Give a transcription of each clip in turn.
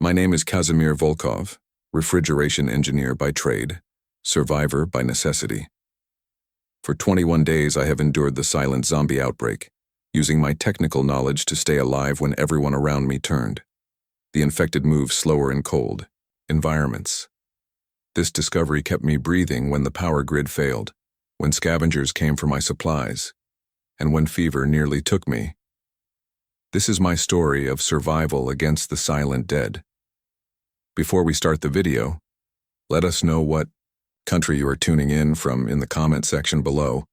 My name is Kazimir Volkov, refrigeration engineer by trade, survivor by necessity. For 21 days I have endured the silent zombie outbreak, using my technical knowledge to stay alive when everyone around me turned. The infected move slower in cold environments. This discovery kept me breathing when the power grid failed, when scavengers came for my supplies, and when fever nearly took me. This is my story of survival against the silent dead. Before we start the video, let us know what country you are tuning in from in the comment section below.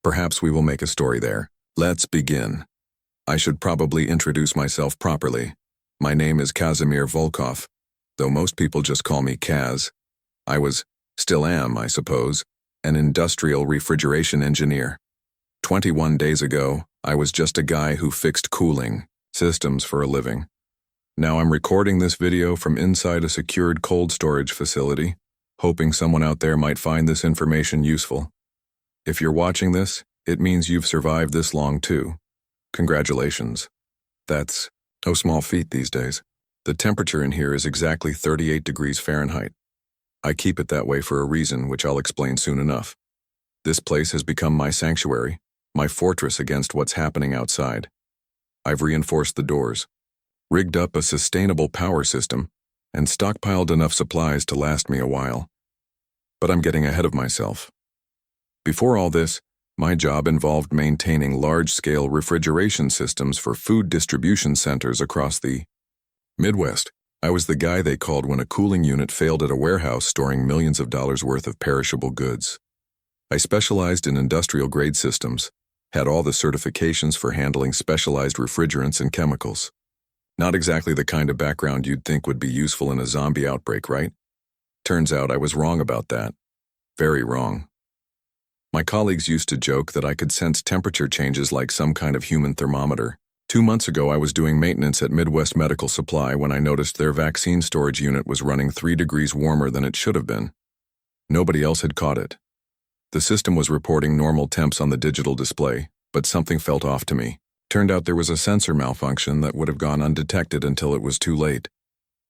Perhaps we will make a story there. Let's begin. I should probably introduce myself properly. My name is Kazimir Volkov, though most people just call me Kaz. Still am, I suppose, an industrial refrigeration engineer. 21 days ago, I was just a guy who fixed cooling systems for a living. Now I'm recording this video from inside a secured cold storage facility, hoping someone out there might find this information useful. If you're watching this, it means you've survived this long too. Congratulations. That's no small feat these days. The temperature in here is exactly 38 degrees Fahrenheit. I keep it that way for a reason, which I'll explain soon enough. This place has become my sanctuary, my fortress against what's happening outside. I've reinforced the doors, rigged up a sustainable power system, and stockpiled enough supplies to last me a while. But I'm getting ahead of myself. Before all this, my job involved maintaining large-scale refrigeration systems for food distribution centers across the Midwest. I was the guy they called when a cooling unit failed at a warehouse storing millions of dollars worth of perishable goods. I specialized in industrial-grade systems, had all the certifications for handling specialized refrigerants and chemicals. Not exactly the kind of background you'd think would be useful in a zombie outbreak, right? Turns out I was wrong about that. Very wrong. My colleagues used to joke that I could sense temperature changes like some kind of human thermometer. 2 months ago, I was doing maintenance at Midwest Medical Supply when I noticed their vaccine storage unit was running 3 degrees warmer than it should have been. Nobody else had caught it. The system was reporting normal temps on the digital display, but something felt off to me. Turned out there was a sensor malfunction that would have gone undetected until it was too late.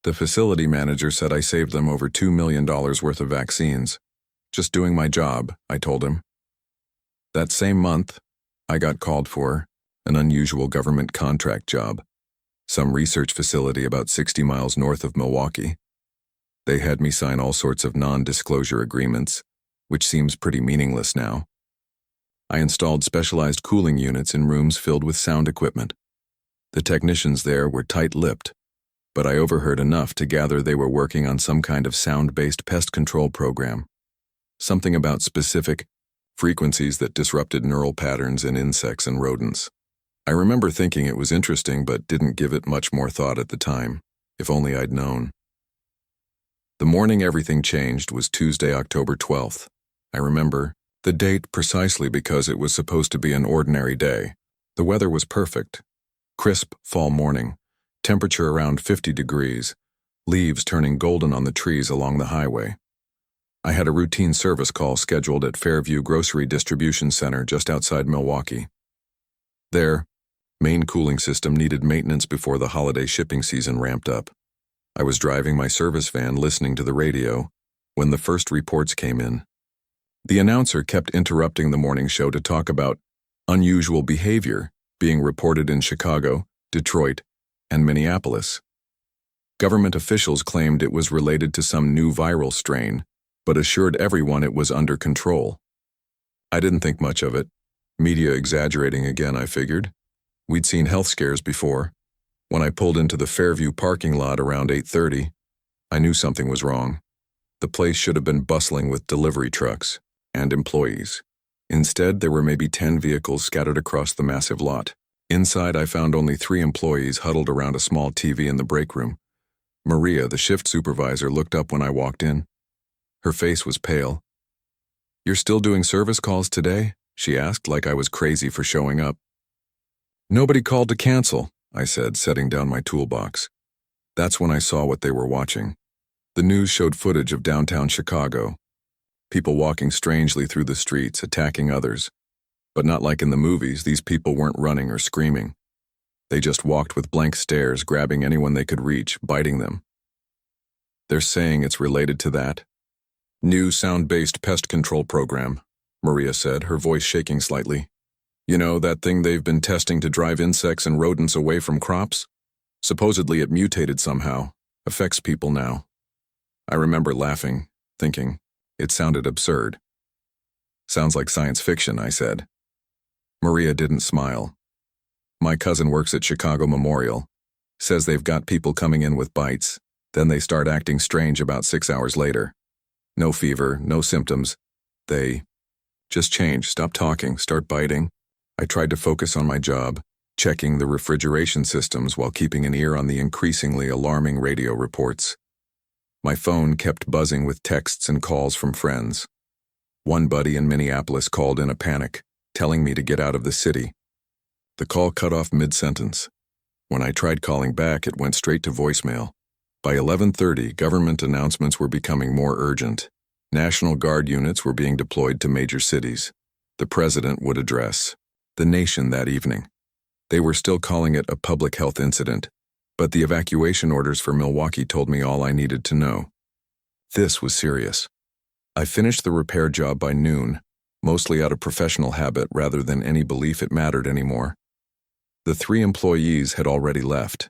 The facility manager said I saved them over $2 million worth of vaccines. Just doing my job, I told him. That same month, I got called for an unusual government contract job, some research facility about 60 miles north of Milwaukee. They had me sign all sorts of non-disclosure agreements, which seems pretty meaningless now. I installed specialized cooling units in rooms filled with sound equipment. The technicians there were tight-lipped, but I overheard enough to gather they were working on some kind of sound-based pest control program. Something about specific frequencies that disrupted neural patterns in insects and rodents. I remember thinking it was interesting but didn't give it much more thought at the time. If only I'd known. The morning everything changed was Tuesday, October 12th. I remember the date precisely because it was supposed to be an ordinary day. The weather was perfect. Crisp fall morning, temperature around 50 degrees, leaves turning golden on the trees along the highway. I had a routine service call scheduled at Fairview Grocery Distribution Center just outside Milwaukee. Their main cooling system needed maintenance before the holiday shipping season ramped up. I was driving my service van listening to the radio when the first reports came in. The announcer kept interrupting the morning show to talk about unusual behavior being reported in Chicago, Detroit, and Minneapolis. Government officials claimed it was related to some new viral strain, but assured everyone it was under control. I didn't think much of it. Media exaggerating again, I figured. We'd seen health scares before. When I pulled into the Fairview parking lot around 8:30, I knew something was wrong. The place should have been bustling with delivery trucks and employees. Instead, there were maybe 10 vehicles scattered across the massive lot. Inside, I found only 3 employees huddled around a small TV in the break room. Maria, the shift supervisor, looked up when I walked in. Her face was pale. "You're still doing service calls today?" she asked, like I was crazy for showing up. "Nobody called to cancel," I said, setting down my toolbox. That's when I saw what they were watching. The news showed footage of downtown Chicago. People walking strangely through the streets, attacking others. But not like in the movies, these people weren't running or screaming. They just walked with blank stares, grabbing anyone they could reach, biting them, They're saying it's related to that. New sound-based pest control program, Maria said, her voice shaking slightly. You know, that thing they've been testing to drive insects and rodents away from crops? Supposedly it mutated somehow, affects people now. I remember laughing, thinking, it sounded absurd. Sounds like science fiction, I said. Maria didn't smile. My cousin works at Chicago Memorial. Says they've got people coming in with bites, then they start acting strange about 6 hours later. No fever, no symptoms. They just change, stop talking, start biting. I tried to focus on my job, checking the refrigeration systems while keeping an ear on the increasingly alarming radio reports. My phone kept buzzing with texts and calls from friends. One buddy in Minneapolis called in a panic, telling me to get out of the city. The call cut off mid-sentence. When I tried calling back, it went straight to voicemail. By 11:30, government announcements were becoming more urgent. National Guard units were being deployed to major cities. The president would address the nation that evening. They were still calling it a public health incident, but the evacuation orders for Milwaukee told me all I needed to know. This was serious. I finished the repair job by noon, mostly out of professional habit rather than any belief it mattered anymore. The 3 employees had already left.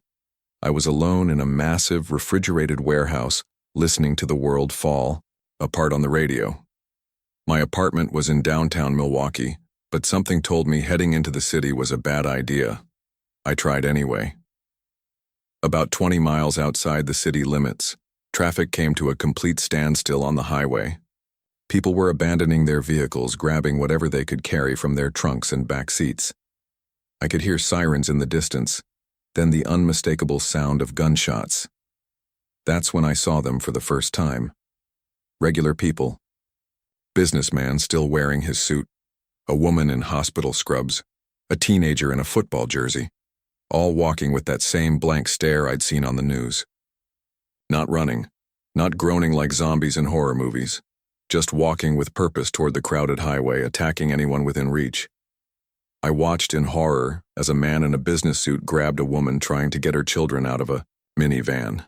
I was alone in a massive, refrigerated warehouse, listening to the world fall apart on the radio. My apartment was in downtown Milwaukee, but something told me heading into the city was a bad idea. I tried anyway. About 20 miles outside the city limits, traffic came to a complete standstill on the highway. People were abandoning their vehicles, grabbing whatever they could carry from their trunks and back seats. I could hear sirens in the distance, then the unmistakable sound of gunshots. That's when I saw them for the first time. Regular people. Businessman still wearing his suit, a woman in hospital scrubs, a teenager in a football jersey, all walking with that same blank stare I'd seen on the news. Not running, not groaning like zombies in horror movies, just walking with purpose toward the crowded highway, attacking anyone within reach. I watched in horror as a man in a business suit grabbed a woman trying to get her children out of a minivan.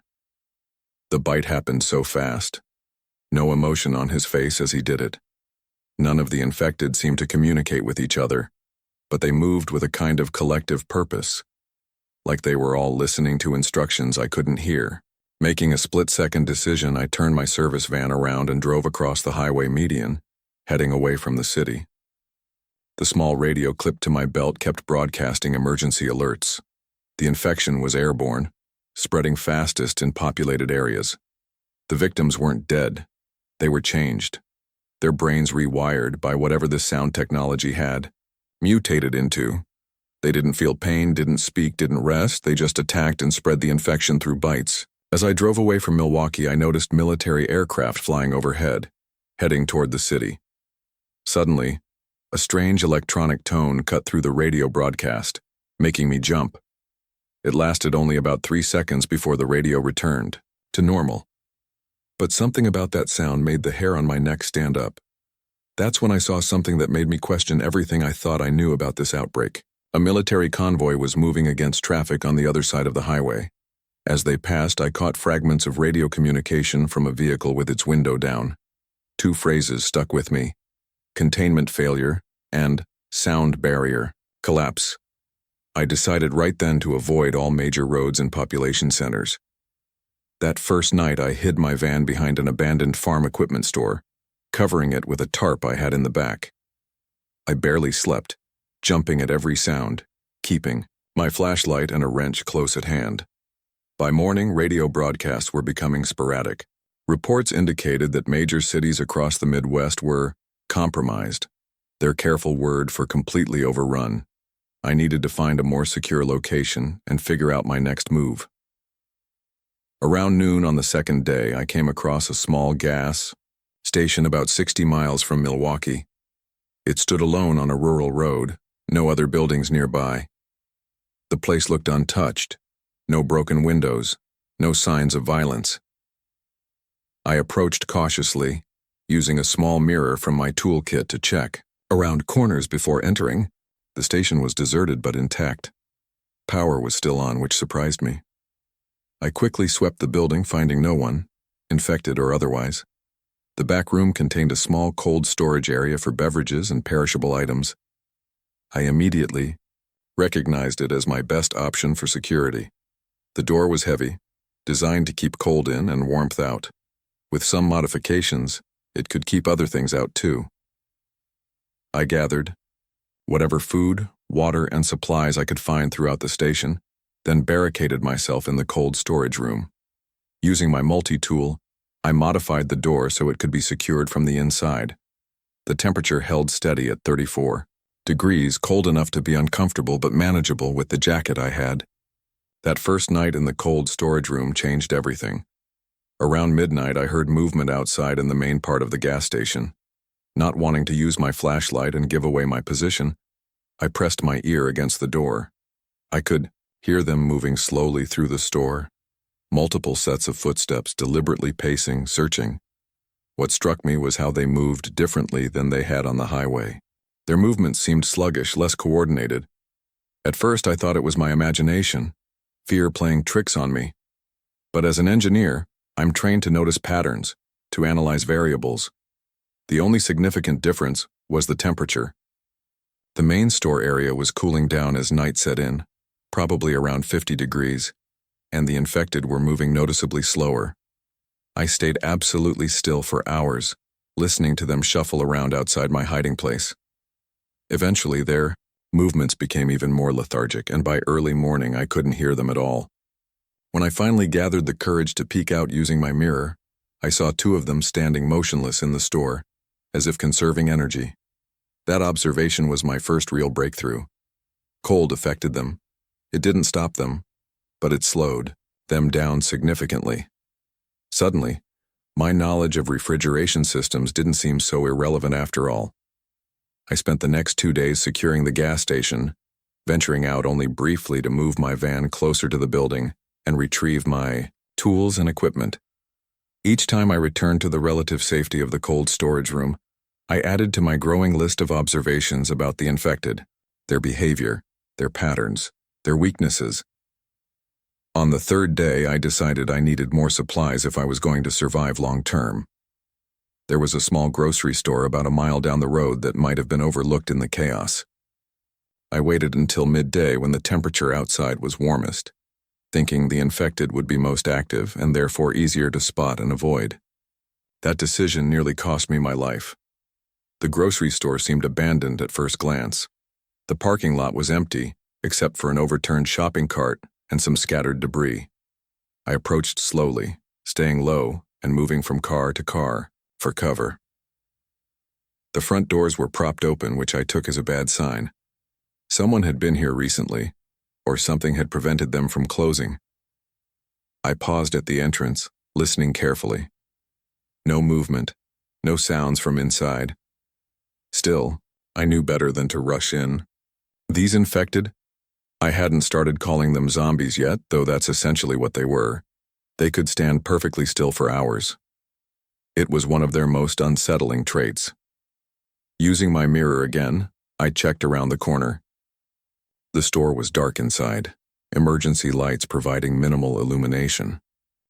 The bite happened so fast. No emotion on his face as he did it. None of the infected seemed to communicate with each other, but they moved with a kind of collective purpose, like they were all listening to instructions I couldn't hear. Making a split-second decision, I turned my service van around and drove across the highway median, heading away from the city. The small radio clipped to my belt kept broadcasting emergency alerts. The infection was airborne, spreading fastest in populated areas. The victims weren't dead. They were changed. Their brains rewired by whatever the sound technology had, mutated into. They didn't feel pain, didn't speak, didn't rest. They just attacked and spread the infection through bites. As I drove away from Milwaukee, I noticed military aircraft flying overhead, heading toward the city. Suddenly, a strange electronic tone cut through the radio broadcast, making me jump. It lasted only about 3 seconds before the radio returned to normal. But something about that sound made the hair on my neck stand up. That's when I saw something that made me question everything I thought I knew about this outbreak. A military convoy was moving against traffic on the other side of the highway. As they passed, I caught fragments of radio communication from a vehicle with its window down. 2 phrases stuck with me: containment failure and sound barrier collapse. I decided right then to avoid all major roads and population centers. That first night, I hid my van behind an abandoned farm equipment store, covering it with a tarp I had in the back. I barely slept, jumping at every sound, keeping my flashlight and a wrench close at hand. By morning, radio broadcasts were becoming sporadic. Reports indicated that major cities across the Midwest were compromised, their careful word for completely overrun. I needed to find a more secure location and figure out my next move. Around noon on the second day, I came across a small gas station about 60 miles from Milwaukee. It stood alone on a rural road, no other buildings nearby. The place looked untouched. No broken windows, no signs of violence. I approached cautiously, using a small mirror from my toolkit to check around corners before entering. The station was deserted but intact. Power was still on, which surprised me. I quickly swept the building, finding no one. infected or otherwise. The back room contained a small cold storage area for beverages and perishable items. I immediately recognized it as my best option for security. The door was heavy, designed to keep cold in and warmth out. With some modifications, it could keep other things out too. I gathered whatever food, water, and supplies I could find throughout the station, then barricaded myself in the cold storage room. Using my multi-tool, I modified the door so it could be secured from the inside. The temperature held steady at 34 degrees, cold enough to be uncomfortable but manageable with the jacket I had. That first night in the cold storage room changed everything. Around midnight, I heard movement outside in the main part of the gas station. Not wanting to use my flashlight and give away my position, I pressed my ear against the door. I could hear them moving slowly through the store, multiple sets of footsteps deliberately pacing, searching. What struck me was how they moved differently than they had on the highway. Their movements seemed sluggish, less coordinated. At first, I thought it was my imagination, fear playing tricks on me. But as an engineer, I'm trained to notice patterns, to analyze variables. The only significant difference was the temperature. The main store area was cooling down as night set in, probably around 50 degrees, and the infected were moving noticeably slower. I stayed absolutely still for hours, listening to them shuffle around outside my hiding place. Eventually, their movements became even more lethargic, and by early morning I couldn't hear them at all. When I finally gathered the courage to peek out using my mirror, I saw two of them standing motionless in the store, as if conserving energy. That observation was my first real breakthrough. Cold affected them. It didn't stop them, but it slowed them down significantly. Suddenly, my knowledge of refrigeration systems didn't seem so irrelevant after all. I spent the next 2 days securing the gas station, venturing out only briefly to move my van closer to the building and retrieve my tools and equipment. Each time I returned to the relative safety of the cold storage room, I added to my growing list of observations about the infected, their behavior, their patterns, their weaknesses. On the third day, I decided I needed more supplies if I was going to survive long term. There was a small grocery store about a mile down the road that might have been overlooked in the chaos. I waited until midday when the temperature outside was warmest, thinking the infected would be most active and therefore easier to spot and avoid. That decision nearly cost me my life. The grocery store seemed abandoned at first glance. The parking lot was empty, except for an overturned shopping cart and some scattered debris. I approached slowly, staying low and moving from car to car for cover. The front doors were propped open, which I took as a bad sign. Someone had been here recently, or something had prevented them from closing. I paused at the entrance, listening carefully. No movement, no sounds from inside. Still, I knew better than to rush in. These infected? I hadn't started calling them zombies yet, though that's essentially what they were. They could stand perfectly still for hours. It was one of their most unsettling traits. Using my mirror again, I checked around the corner. The store was dark inside, emergency lights providing minimal illumination.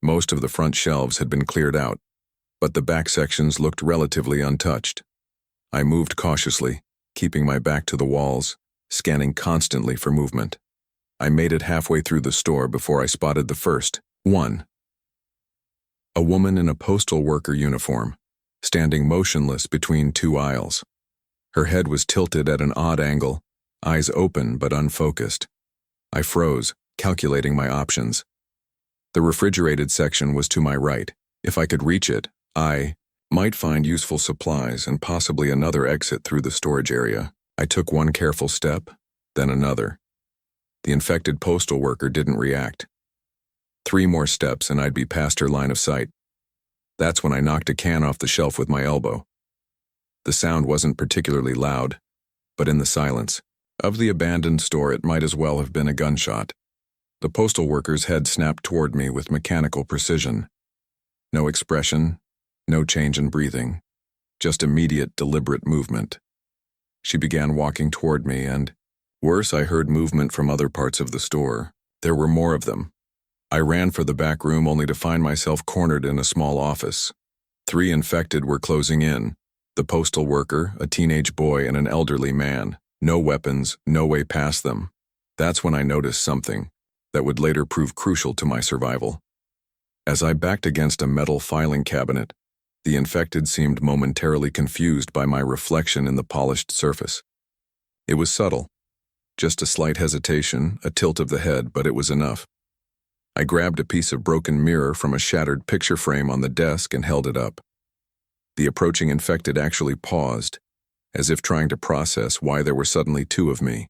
Most of the front shelves had been cleared out, but the back sections looked relatively untouched. I moved cautiously, keeping my back to the walls, scanning constantly for movement. I made it halfway through the store before I spotted the first one. A woman in a postal worker uniform, standing motionless between two aisles. Her head was tilted at an odd angle, eyes open but unfocused. I froze, calculating my options. The refrigerated section was to my right. If I could reach it, I might find useful supplies and possibly another exit through the storage area. I took one careful step, then another. The infected postal worker didn't react. 3 more steps and I'd be past her line of sight. That's when I knocked a can off the shelf with my elbow. The sound wasn't particularly loud, but in the silence of the abandoned store it might as well have been a gunshot. The postal worker's head snapped toward me with mechanical precision. No expression, no change in breathing, just immediate, deliberate movement. She began walking toward me and, worse, I heard movement from other parts of the store. There were more of them. I ran for the back room only to find myself cornered in a small office. 3 infected were closing in: the postal worker, a teenage boy, and an elderly man. No weapons, no way past them. That's when I noticed something that would later prove crucial to my survival. As I backed against a metal filing cabinet, the infected seemed momentarily confused by my reflection in the polished surface. It was subtle, just a slight hesitation, a tilt of the head, but it was enough. I grabbed a piece of broken mirror from a shattered picture frame on the desk and held it up. The approaching infected actually paused, as if trying to process why there were suddenly 2 of me.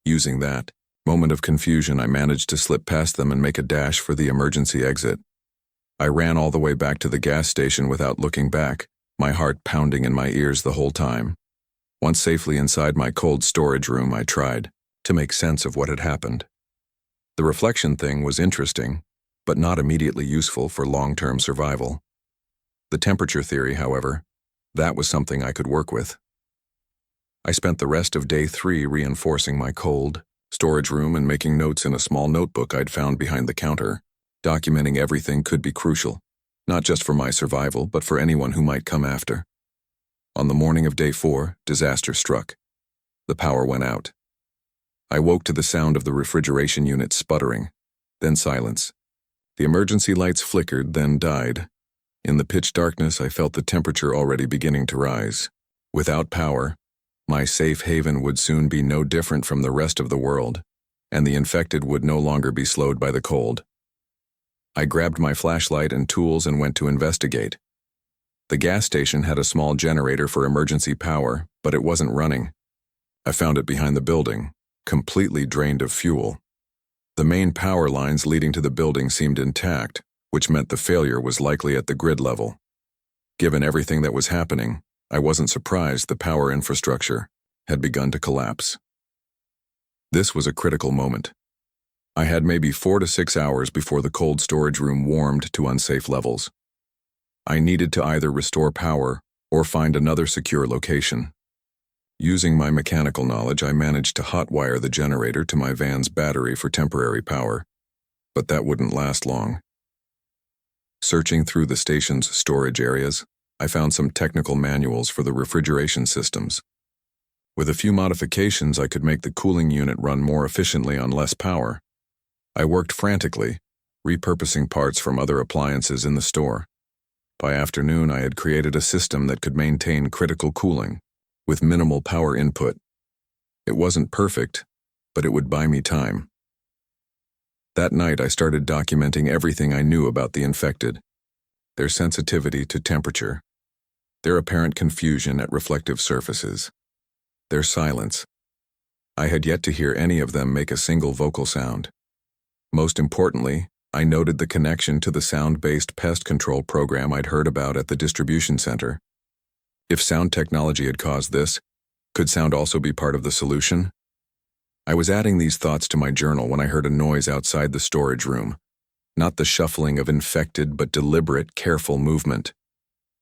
Using that moment of confusion, I managed to slip past them and make a dash for the emergency exit. I ran all the way back to the gas station without looking back, my heart pounding in my ears the whole time. Once safely inside my cold storage room, I tried to make sense of what had happened. The reflection thing was interesting, but not immediately useful for long-term survival. The temperature theory, however, that was something I could work with. I spent the rest of day 3 reinforcing my cold storage room and making notes in a small notebook I'd found behind the counter. Documenting everything could be crucial, not just for my survival, but for anyone who might come after. On the morning of day 4, disaster struck. The power went out. I woke to the sound of the refrigeration unit sputtering, then silence. The emergency lights flickered, then died. In the pitch darkness, I felt the temperature already beginning to rise. Without power, my safe haven would soon be no different from the rest of the world, and the infected would no longer be slowed by the cold. I grabbed my flashlight and tools and went to investigate. The gas station had a small generator for emergency power, but it wasn't running. I found it behind the building, completely drained of fuel. The main power lines leading to the building seemed intact, which meant the failure was likely at the grid level. Given everything that was happening, I wasn't surprised the power infrastructure had begun to collapse. This was a critical moment. I had maybe 4 to 6 hours before the cold storage room warmed to unsafe levels. I needed to either restore power or find another secure location. Using my mechanical knowledge, I managed to hotwire the generator to my van's battery for temporary power, but that wouldn't last long. Searching through the station's storage areas, I found some technical manuals for the refrigeration systems. With a few modifications, I could make the cooling unit run more efficiently on less power. I worked frantically, repurposing parts from other appliances in the store. By afternoon, I had created a system that could maintain critical cooling, with minimal power input. It wasn't perfect, but it would buy me time. That night, I started documenting everything I knew about the infected: their sensitivity to temperature, their apparent confusion at reflective surfaces, their silence. I had yet to hear any of them make a single vocal sound. Most importantly, I noted the connection to the sound-based pest control program I'd heard about at the distribution center. If sound technology had caused this, could sound also be part of the solution? I was adding these thoughts to my journal when I heard a noise outside the storage room. Not the shuffling of infected, but deliberate, careful movement.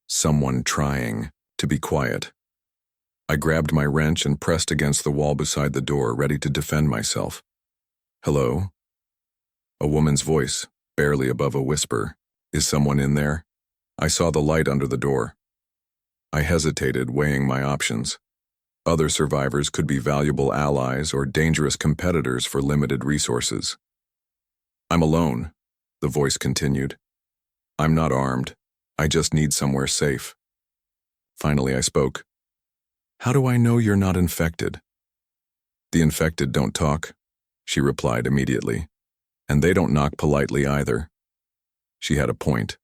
Someone trying to be quiet. I grabbed my wrench and pressed against the wall beside the door, ready to defend myself. "Hello?" A woman's voice, barely above a whisper. "Is someone in there?" I saw the light under the door. I hesitated, weighing my options. Other survivors could be valuable allies or dangerous competitors for limited resources. "I'm alone," the voice continued. "I'm not armed. I just need somewhere safe." Finally, I spoke. "How do I know you're not infected?" "The infected don't talk," she replied immediately. "And they don't knock politely either." She had a point.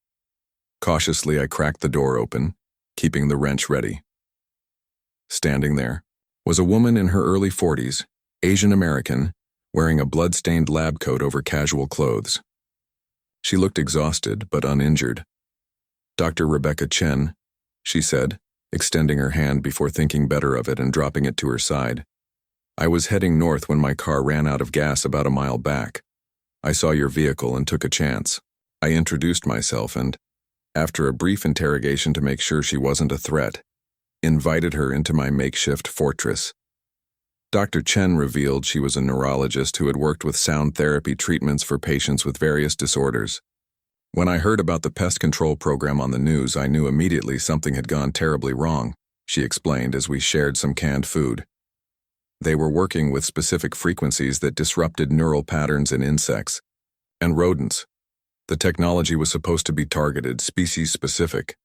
Cautiously, I cracked the door open, keeping the wrench ready. Standing there was a woman in her early 40s, Asian American, wearing a blood-stained lab coat over casual clothes. She looked exhausted but uninjured. "Dr. Rebecca Chen," she said, extending her hand before thinking better of it and dropping it to her side. "I was heading north when my car ran out of gas about a mile back. I saw your vehicle and took a chance. I introduced myself and, after a brief interrogation to make sure she wasn't a threat, invited her into my makeshift fortress. Dr. Chen revealed she was a neurologist who had worked with sound therapy treatments for patients with various disorders. When I heard about the pest control program on the news, I knew immediately something had gone terribly wrong, she explained as we shared some canned food. They were working with specific frequencies that disrupted neural patterns in insects and rodents. The technology was supposed to be targeted, species-specific.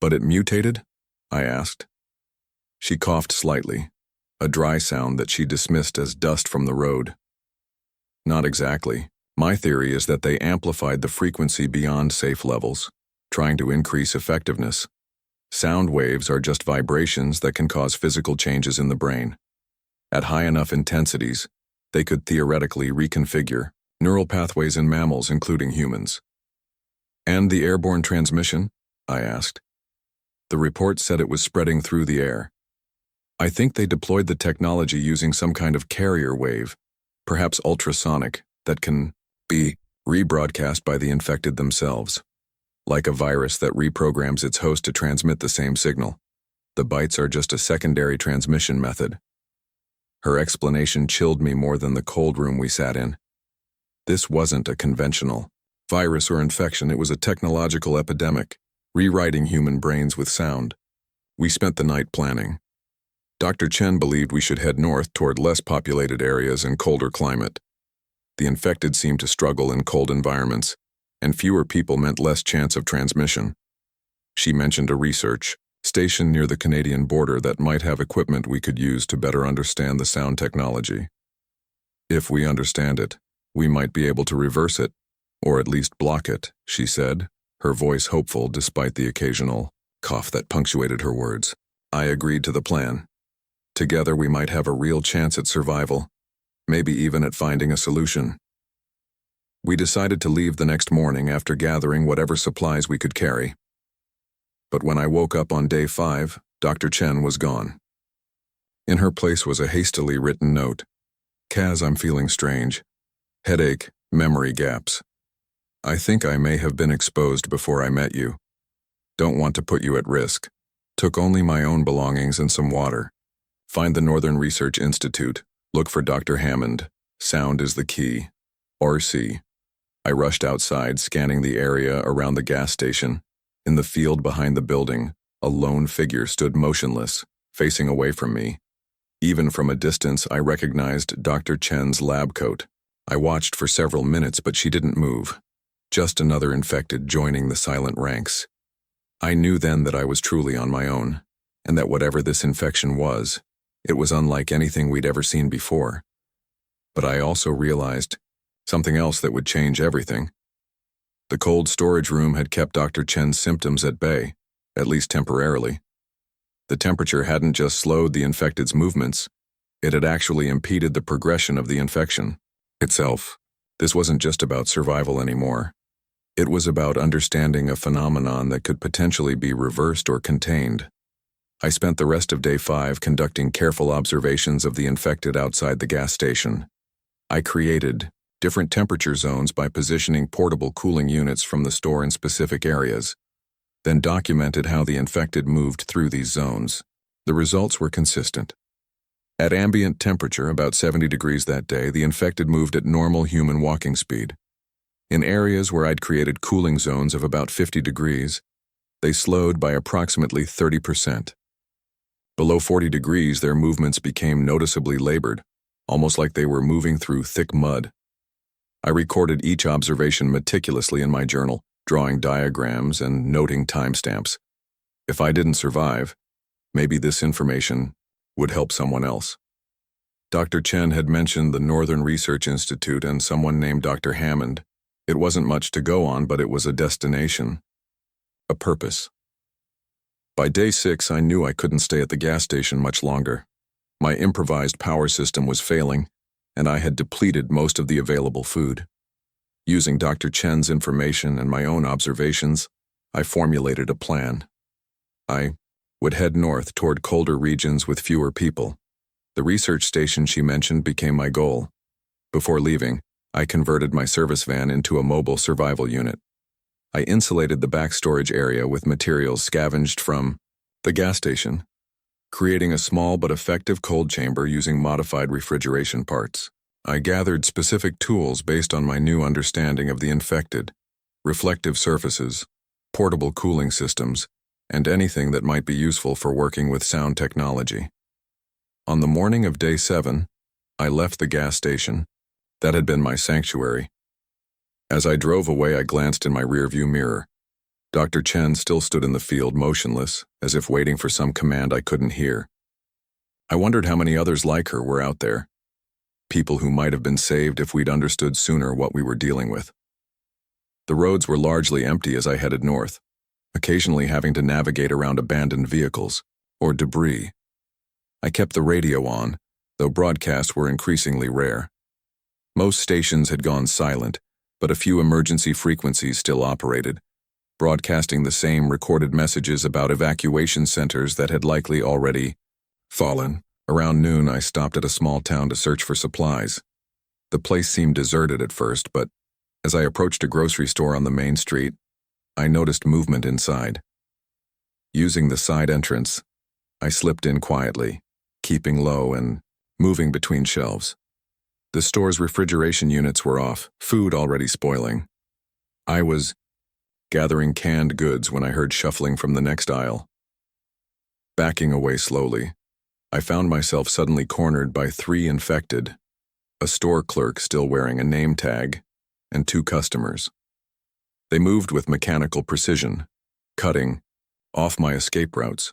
But it mutated? I asked. She coughed slightly, a dry sound that she dismissed as dust from the road. Not exactly. My theory is that they amplified the frequency beyond safe levels, trying to increase effectiveness. Sound waves are just vibrations that can cause physical changes in the brain. At high enough intensities, they could theoretically reconfigure neural pathways in mammals, including humans. And the airborne transmission? I asked. The report said it was spreading through the air. I think they deployed the technology using some kind of carrier wave, perhaps ultrasonic, that can be rebroadcast by the infected themselves. Like a virus that reprograms its host to transmit the same signal. The bites are just a secondary transmission method. Her explanation chilled me more than the cold room we sat in. This wasn't a conventional virus or infection, it was a technological epidemic, rewriting human brains with sound. We spent the night planning. Dr. Chen believed we should head north toward less populated areas and colder climate. The infected seemed to struggle in cold environments, and fewer people meant less chance of transmission. She mentioned a research station near the Canadian border that might have equipment we could use to better understand the sound technology. If we understand it, we might be able to reverse it, or at least block it, she said, her voice hopeful despite the occasional cough that punctuated her words. I agreed to the plan. Together we might have a real chance at survival, maybe even at finding a solution. We decided to leave the next morning after gathering whatever supplies we could carry. But when I woke up on day 5, Dr. Chen was gone. In her place was a hastily written note. Kaz, I'm feeling strange. Headache, memory gaps. I think I may have been exposed before I met you. Don't want to put you at risk. Took only my own belongings and some water. Find the Northern Research Institute. Look for Dr. Hammond. Sound is the key. RC. I rushed outside, scanning the area around the gas station. In the field behind the building, a lone figure stood motionless, facing away from me. Even from a distance, I recognized Dr. Chen's lab coat. I watched for several minutes, but she didn't move. Just another infected joining the silent ranks. I knew then that I was truly on my own, and that whatever this infection was, it was unlike anything we'd ever seen before. But I also realized something else that would change everything. The cold storage room had kept Dr. Chen's symptoms at bay, at least temporarily. The temperature hadn't just slowed the infected's movements, it had actually impeded the progression of the infection itself. This wasn't just about survival anymore. It was about understanding a phenomenon that could potentially be reversed or contained. I spent the rest of day 5 conducting careful observations of the infected outside the gas station. I created different temperature zones by positioning portable cooling units from the store in specific areas, then documented how the infected moved through these zones. The results were consistent. At ambient temperature, about 70 degrees that day, the infected moved at normal human walking speed. In areas where I'd created cooling zones of about 50 degrees, they slowed by approximately 30%. Below 40 degrees, their movements became noticeably labored, almost like they were moving through thick mud. I recorded each observation meticulously in my journal, drawing diagrams and noting timestamps. If I didn't survive, maybe this information would help someone else. Dr. Chen had mentioned the Northern Research Institute and someone named Dr. Hammond. It wasn't much to go on, but it was a destination, a purpose. By day 6, I knew I couldn't stay at the gas station much longer. My improvised power system was failing, and I had depleted most of the available food. Using Dr. Chen's information and my own observations, I formulated a plan. I would head north toward colder regions with fewer people. The research station she mentioned became my goal. Before leaving, I converted my service van into a mobile survival unit. I insulated the back storage area with materials scavenged from the gas station. creating a small but effective cold chamber using modified refrigeration parts. I gathered specific tools based on my new understanding of the infected, reflective surfaces, portable cooling systems, and anything that might be useful for working with sound technology. On the morning of day 7, I left the gas station. That had been my sanctuary. As I drove away, I glanced in my rearview mirror. Dr. Chen still stood in the field motionless, as if waiting for some command I couldn't hear. I wondered how many others like her were out there. People who might have been saved if we'd understood sooner what we were dealing with. The roads were largely empty as I headed north, occasionally having to navigate around abandoned vehicles or debris. I kept the radio on, though broadcasts were increasingly rare. Most stations had gone silent, but a few emergency frequencies still operated, broadcasting the same recorded messages about evacuation centers that had likely already fallen. Around noon, I stopped at a small town to search for supplies. The place seemed deserted at first, but as I approached a grocery store on the main street, I noticed movement inside. Using the side entrance, I slipped in quietly, keeping low and moving between shelves. The store's refrigeration units were off, food already spoiling. I was gathering canned goods when I heard shuffling from the next aisle. Backing away slowly, I found myself suddenly cornered by 3 infected, a store clerk still wearing a name tag, and 2 customers. They moved with mechanical precision, cutting off my escape routes.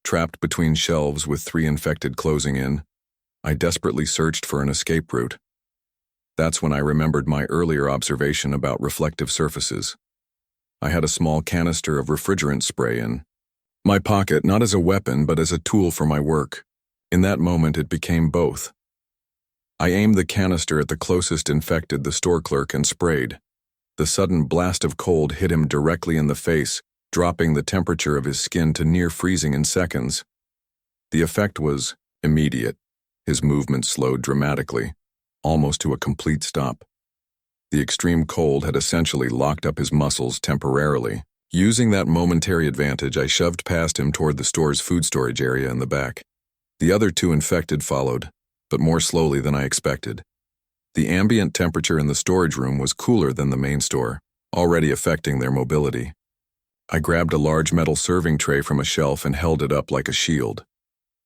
Trapped between shelves with 3 infected closing in, I desperately searched for an escape route. That's when I remembered my earlier observation about reflective surfaces. I had a small canister of refrigerant spray in my pocket, not as a weapon, but as a tool for my work. In that moment, it became both. I aimed the canister at the closest infected, the store clerk, and sprayed. The sudden blast of cold hit him directly in the face, dropping the temperature of his skin to near freezing in seconds. The effect was immediate. His movement slowed dramatically, almost to a complete stop. The extreme cold had essentially locked up his muscles temporarily. Using that momentary advantage, I shoved past him toward the store's food storage area in the back. The other 2 infected followed, but more slowly than I expected. The ambient temperature in the storage room was cooler than the main store, already affecting their mobility. I grabbed a large metal serving tray from a shelf and held it up like a shield.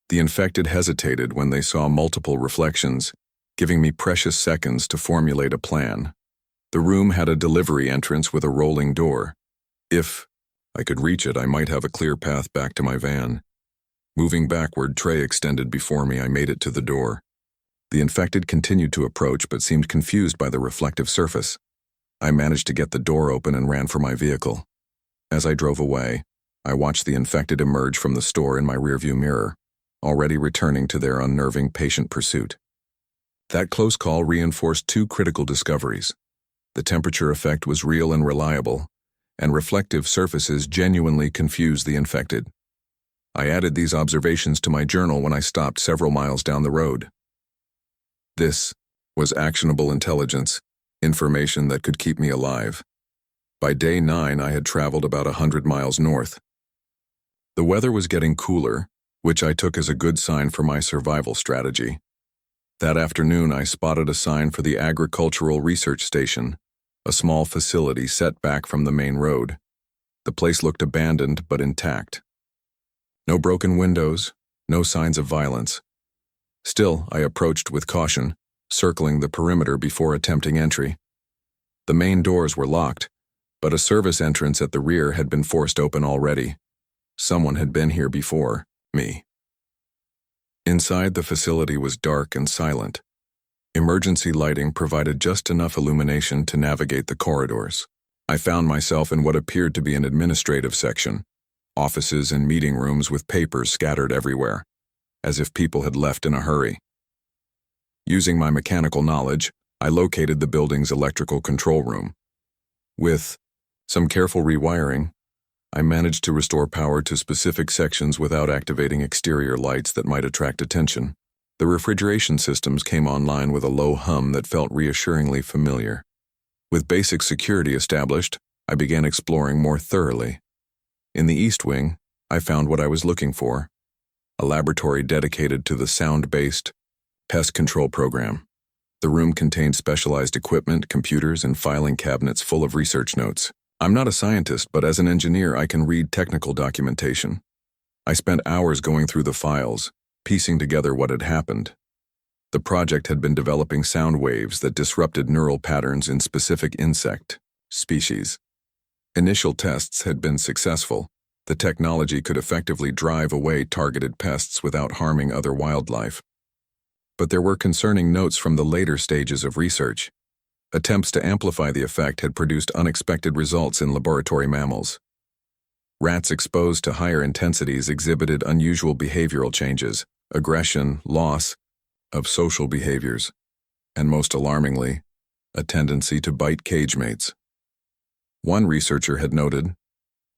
The infected hesitated when they saw multiple reflections, giving me precious seconds to formulate a plan. The room had a delivery entrance with a rolling door. If I could reach it, I might have a clear path back to my van. Moving backward, tray extended before me, I made it to the door. The infected continued to approach but seemed confused by the reflective surface. I managed to get the door open and ran for my vehicle. As I drove away, I watched the infected emerge from the store in my rearview mirror, already returning to their unnerving patient pursuit. That close call reinforced 2 critical discoveries. The temperature effect was real and reliable, and reflective surfaces genuinely confused the infected. I added these observations to my journal when I stopped several miles down the road. This was actionable intelligence, information that could keep me alive. By day 9, I had traveled about 100 miles north. The weather was getting cooler, which I took as a good sign for my survival strategy. That afternoon, I spotted a sign for the Agricultural Research Station, a small facility set back from the main road. The place looked abandoned but intact. No broken windows, no signs of violence. Still, I approached with caution, circling the perimeter before attempting entry. The main doors were locked, but a service entrance at the rear had been forced open already. Someone had been here before me. Inside, the facility was dark and silent. Emergency lighting provided just enough illumination to navigate the corridors. I found myself in what appeared to be an administrative section, offices and meeting rooms with papers scattered everywhere, as if people had left in a hurry. Using my mechanical knowledge, I located the building's electrical control room. With some careful rewiring, I managed to restore power to specific sections without activating exterior lights that might attract attention. The refrigeration systems came online with a low hum that felt reassuringly familiar. With basic security established, I began exploring more thoroughly. In the East Wing, I found what I was looking for: a laboratory dedicated to the sound-based pest control program. The room contained specialized equipment, computers, and filing cabinets full of research notes. I'm not a scientist, but as an engineer, I can read technical documentation. I spent hours going through the files, piecing together what had happened. The project had been developing sound waves that disrupted neural patterns in specific insect species. Initial tests had been successful. The technology could effectively drive away targeted pests without harming other wildlife. But there were concerning notes from the later stages of research. Attempts to amplify the effect had produced unexpected results in laboratory mammals. Rats exposed to higher intensities exhibited unusual behavioral changes, aggression, loss of social behaviors, and most alarmingly, a tendency to bite cage mates. One researcher had noted,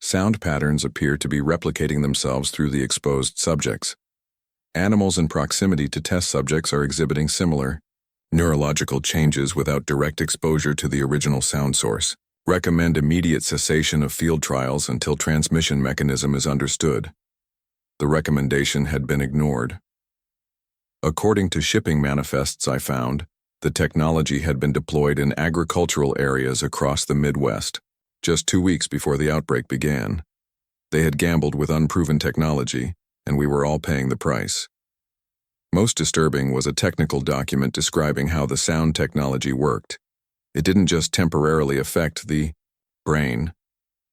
sound patterns appear to be replicating themselves through the exposed subjects. Animals in proximity to test subjects are exhibiting similar neurological changes without direct exposure to the original sound source. Recommend immediate cessation of field trials until transmission mechanism is understood. The recommendation had been ignored. According to shipping manifests I found, the technology had been deployed in agricultural areas across the Midwest, just 2 weeks before the outbreak began. They had gambled with unproven technology, and we were all paying the price. Most disturbing was a technical document describing how the sound technology worked. It didn't just temporarily affect the brain,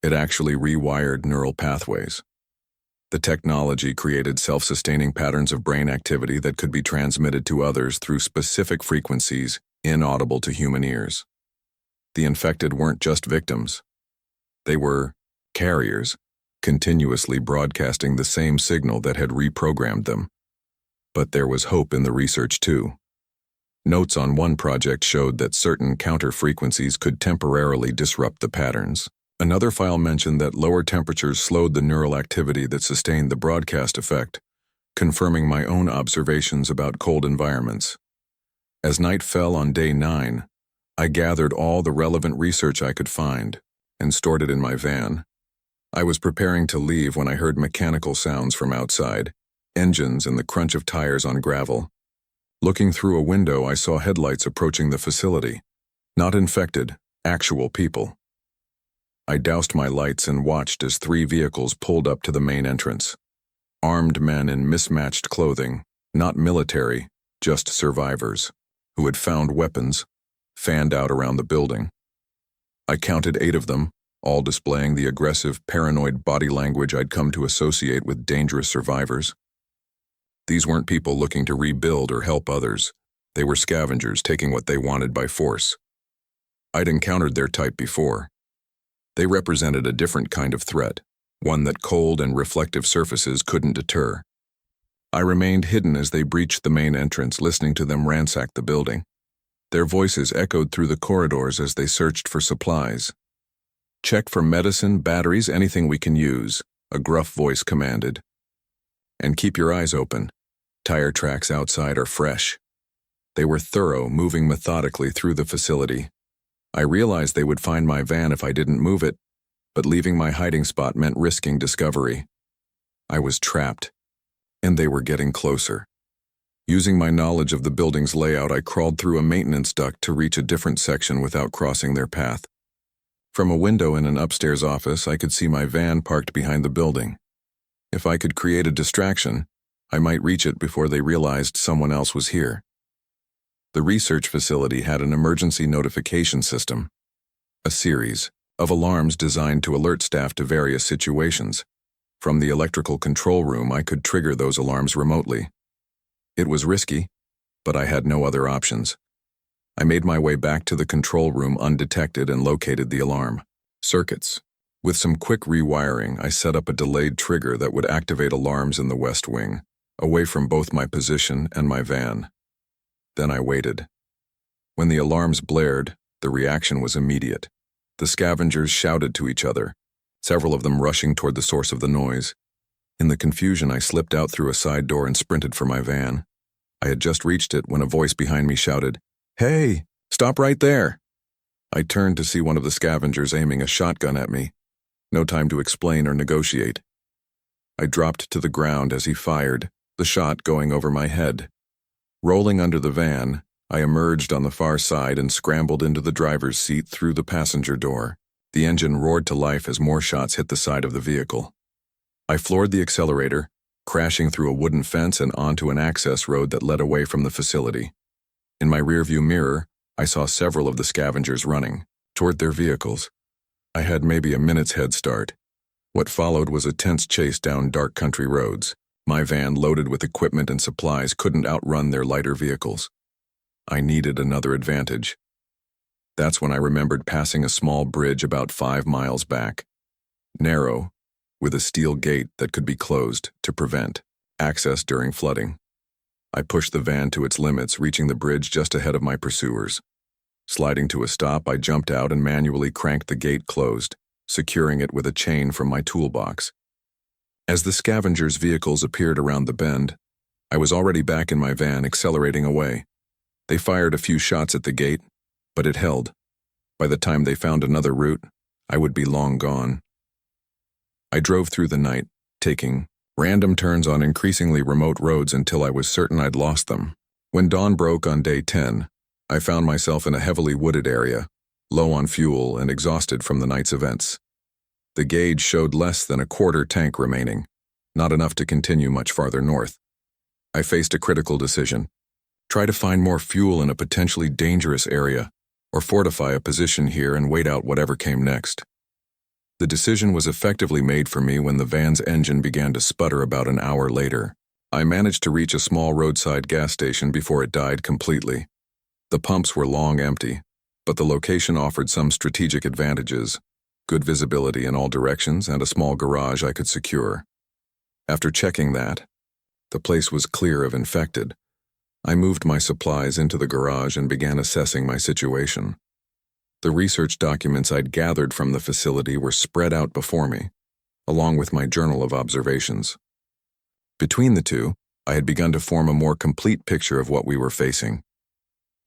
it actually rewired neural pathways. The technology created self-sustaining patterns of brain activity that could be transmitted to others through specific frequencies inaudible to human ears. The infected weren't just victims. They were carriers, continuously broadcasting the same signal that had reprogrammed them. But there was hope in the research too. Notes on one project showed that certain counter-frequencies could temporarily disrupt the patterns. Another file mentioned that lower temperatures slowed the neural activity that sustained the broadcast effect, confirming my own observations about cold environments. As night fell on day 9, I gathered all the relevant research I could find and stored it in my van. I was preparing to leave when I heard mechanical sounds from outside, engines and the crunch of tires on gravel. Looking through a window, I saw headlights approaching the facility. Not infected, actual people. I doused my lights and watched as 3 vehicles pulled up to the main entrance. Armed men in mismatched clothing, not military, just survivors, who had found weapons, fanned out around the building. I counted 8 of them, all displaying the aggressive, paranoid body language I'd come to associate with dangerous survivors. These weren't people looking to rebuild or help others. They were scavengers taking what they wanted by force. I'd encountered their type before. They represented a different kind of threat, one that cold and reflective surfaces couldn't deter. I remained hidden as they breached the main entrance, listening to them ransack the building. Their voices echoed through the corridors as they searched for supplies. "Check for medicine, batteries, anything we can use," a gruff voice commanded. "And keep your eyes open. Tire tracks outside are fresh." They were thorough, moving methodically through the facility. I realized they would find my van if I didn't move it, but leaving my hiding spot meant risking discovery. I was trapped, and they were getting closer. Using my knowledge of the building's layout, I crawled through a maintenance duct to reach a different section without crossing their path. From a window in an upstairs office, I could see my van parked behind the building. If I could create a distraction, I might reach it before they realized someone else was here. The research facility had an emergency notification system, a series of alarms designed to alert staff to various situations. From the electrical control room, I could trigger those alarms remotely. It was risky, but I had no other options. I made my way back to the control room undetected and located the alarm circuits. With some quick rewiring, I set up a delayed trigger that would activate alarms in the West Wing, away from both my position and my van. Then I waited. When the alarms blared, the reaction was immediate. The scavengers shouted to each other, several of them rushing toward the source of the noise. In the confusion, I slipped out through a side door and sprinted for my van. I had just reached it when a voice behind me shouted, "Hey, stop right there!" I turned to see one of the scavengers aiming a shotgun at me. No time to explain or negotiate. I dropped to the ground as he fired, the shot going over my head. Rolling under the van, I emerged on the far side and scrambled into the driver's seat through the passenger door. The engine roared to life as more shots hit the side of the vehicle. I floored the accelerator, crashing through a wooden fence and onto an access road that led away from the facility. In my rearview mirror, I saw several of the scavengers running toward their vehicles. I had maybe a minute's head start. What followed was a tense chase down dark country roads. My van, loaded with equipment and supplies, couldn't outrun their lighter vehicles. I needed another advantage. That's when I remembered passing a small bridge about 5 miles back. Narrow, with a steel gate that could be closed to prevent access during flooding. I pushed the van to its limits, reaching the bridge just ahead of my pursuers. Sliding to a stop, I jumped out and manually cranked the gate closed, securing it with a chain from my toolbox. As the scavengers' vehicles appeared around the bend, I was already back in my van, accelerating away. They fired a few shots at the gate, but it held. By the time they found another route, I would be long gone. I drove through the night, taking random turns on increasingly remote roads until I was certain I'd lost them. When dawn broke on day 10, I found myself in a heavily wooded area, low on fuel and exhausted from the night's events. The gauge showed less than a quarter tank remaining, not enough to continue much farther north. I faced a critical decision: try to find more fuel in a potentially dangerous area, or fortify a position here and wait out whatever came next. The decision was effectively made for me when the van's engine began to sputter about an hour later. I managed to reach a small roadside gas station before it died completely. The pumps were long empty, but the location offered some strategic advantages: good visibility in all directions and a small garage I could secure. After checking that, the place was clear of infected. I moved my supplies into the garage and began assessing my situation. The research documents I'd gathered from the facility were spread out before me, along with my journal of observations. Between the two, I had begun to form a more complete picture of what we were facing.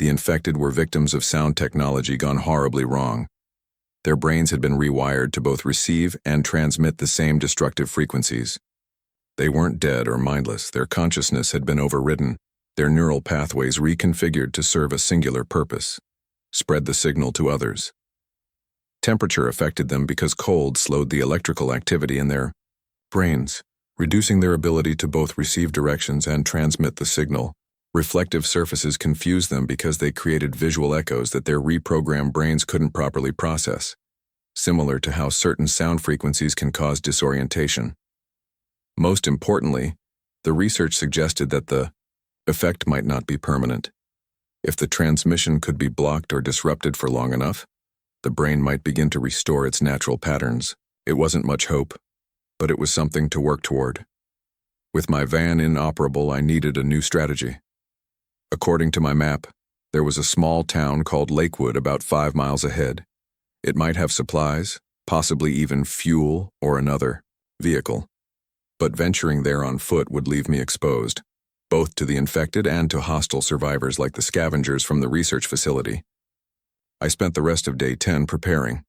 The infected were victims of sound technology gone horribly wrong. Their brains had been rewired to both receive and transmit the same destructive frequencies. They weren't dead or mindless. Their consciousness had been overridden, their neural pathways reconfigured to serve a singular purpose: spread the signal to others. Temperature affected them because cold slowed the electrical activity in their brains, reducing their ability to both receive directions and transmit the signal. Reflective surfaces confused them because they created visual echoes that their reprogrammed brains couldn't properly process, similar to how certain sound frequencies can cause disorientation. Most importantly, the research suggested that the effect might not be permanent. If the transmission could be blocked or disrupted for long enough, the brain might begin to restore its natural patterns. It wasn't much hope, but it was something to work toward. With my van inoperable, I needed a new strategy. According to my map, there was a small town called Lakewood about 5 miles ahead. It might have supplies, possibly even fuel or another vehicle. But venturing there on foot would leave me exposed, both to the infected and to hostile survivors like the scavengers from the research facility. I spent the rest of day 10 preparing.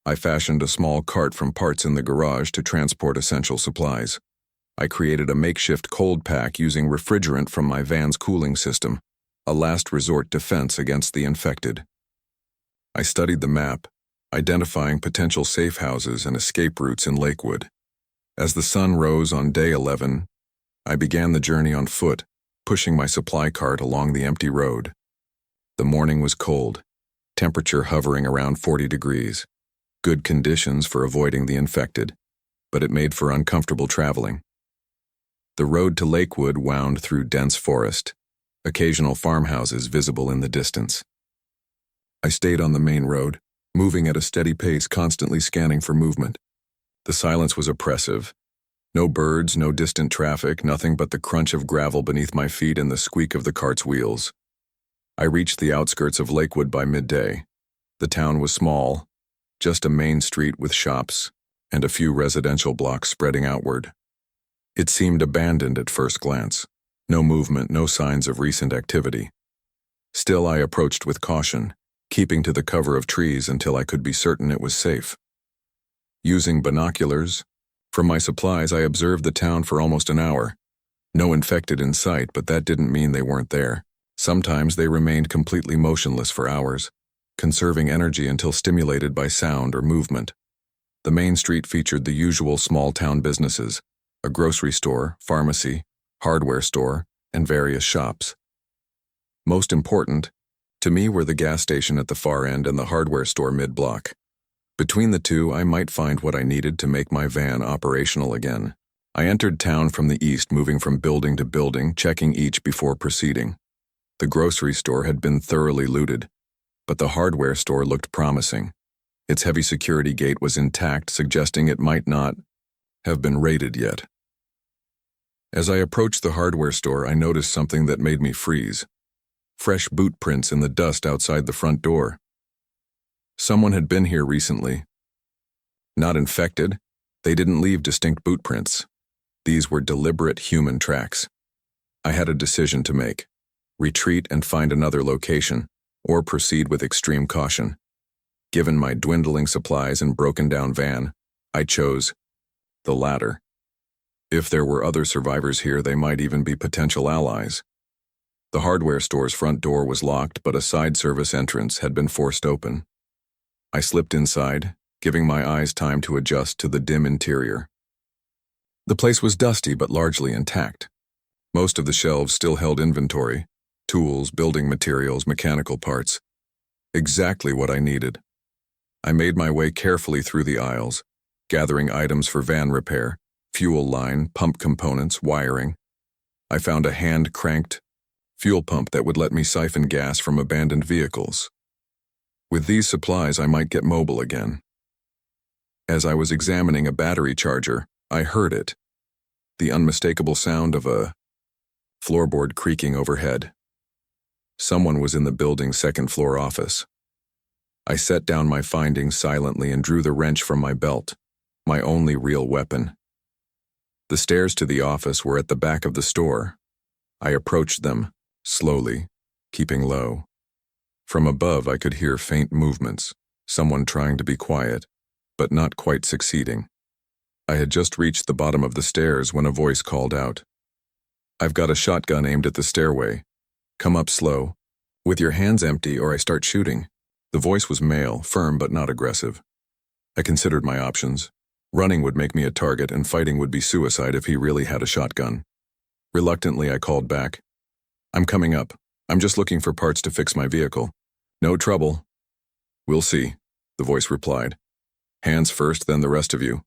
I fashioned a small cart from parts in the garage to transport essential supplies. I created a makeshift cold pack using refrigerant from my van's cooling system, a last resort defense against the infected. I studied the map, identifying potential safe houses and escape routes in Lakewood. As the sun rose on day 11, I began the journey on foot, pushing my supply cart along the empty road. The morning was cold, temperature hovering around 40 degrees. Good conditions for avoiding the infected, but it made for uncomfortable traveling. The road to Lakewood wound through dense forest, occasional farmhouses visible in the distance. I stayed on the main road, moving at a steady pace, constantly scanning for movement. The silence was oppressive. No birds, no distant traffic, nothing but the crunch of gravel beneath my feet and the squeak of the cart's wheels. I reached the outskirts of Lakewood by midday. The town was small, just a main street with shops and a few residential blocks spreading outward. It seemed abandoned at first glance. No movement, no signs of recent activity. Still, I approached with caution, keeping to the cover of trees until I could be certain it was safe. Using binoculars, from my supplies, I observed the town for almost an hour. No infected in sight, but that didn't mean they weren't there. Sometimes they remained completely motionless for hours, conserving energy until stimulated by sound or movement. The main street featured the usual small-town businesses, a grocery store, pharmacy, hardware store, and various shops. Most important, to me, were the gas station at the far end and the hardware store mid-block. Between the two, I might find what I needed to make my van operational again. I entered town from the east, moving from building to building, checking each before proceeding. The grocery store had been thoroughly looted, but the hardware store looked promising. Its heavy security gate was intact, suggesting it might not have been raided yet. As I approached the hardware store, I noticed something that made me freeze. Fresh boot prints in the dust outside the front door. Someone had been here recently. Not infected, they didn't leave distinct boot prints. These were deliberate human tracks. I had a decision to make: retreat and find another location, or proceed with extreme caution. Given my dwindling supplies and broken-down van, I chose the latter. If there were other survivors here, they might even be potential allies. The hardware store's front door was locked, but a side service entrance had been forced open. I slipped inside, giving my eyes time to adjust to the dim interior. The place was dusty but largely intact. Most of the shelves still held inventory: tools, building materials, mechanical parts. Exactly what I needed. I made my way carefully through the aisles, gathering items for van repair, fuel line, pump components, wiring. I found a hand-cranked fuel pump that would let me siphon gas from abandoned vehicles. With these supplies, I might get mobile again. As I was examining a battery charger, I heard it, the unmistakable sound of a floorboard creaking overhead. Someone was in the building's second-floor office. I set down my findings silently and drew the wrench from my belt, my only real weapon. The stairs to the office were at the back of the store. I approached them, slowly, keeping low. From above, I could hear faint movements, someone trying to be quiet, but not quite succeeding. I had just reached the bottom of the stairs when a voice called out, "I've got a shotgun aimed at the stairway. Come up slow, with your hands empty, or I start shooting." The voice was male, firm but not aggressive. I considered my options. Running would make me a target, and fighting would be suicide if he really had a shotgun. Reluctantly, I called back, "I'm coming up. I'm just looking for parts to fix my vehicle." "No trouble." "We'll see," the voice replied. "Hands first, then the rest of you."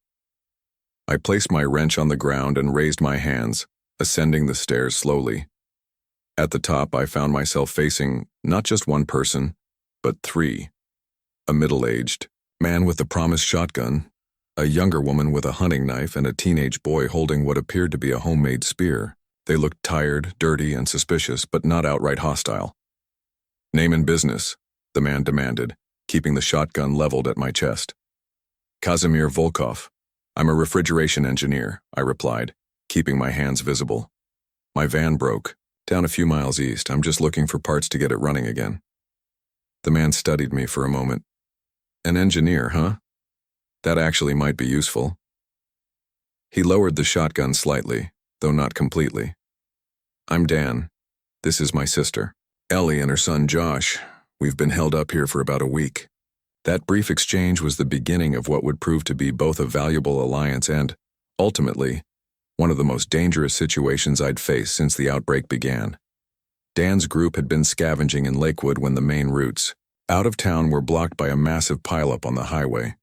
I placed my wrench on the ground and raised my hands, ascending the stairs slowly. At the top, I found myself facing not just one person, but three. A middle-aged man with the promised shotgun, a younger woman with a hunting knife, and a teenage boy holding what appeared to be a homemade spear. They looked tired, dirty, and suspicious, but not outright hostile. "Name and business," the man demanded, keeping the shotgun leveled at my chest. "Kazimir Volkov. I'm a refrigeration engineer," I replied, keeping my hands visible. "My van broke, down a few miles east. I'm just looking for parts to get it running again." The man studied me for a moment. "An engineer, huh? That actually might be useful." He lowered the shotgun slightly, though not completely. "I'm Dan. This is my sister, Ellie, and her son Josh. We've been held up here for about a week." That brief exchange was the beginning of what would prove to be both a valuable alliance and, ultimately, one of the most dangerous situations I'd faced since the outbreak began. Dan's group had been scavenging in Lakewood when the main routes out of town were blocked by a massive pileup on the highway.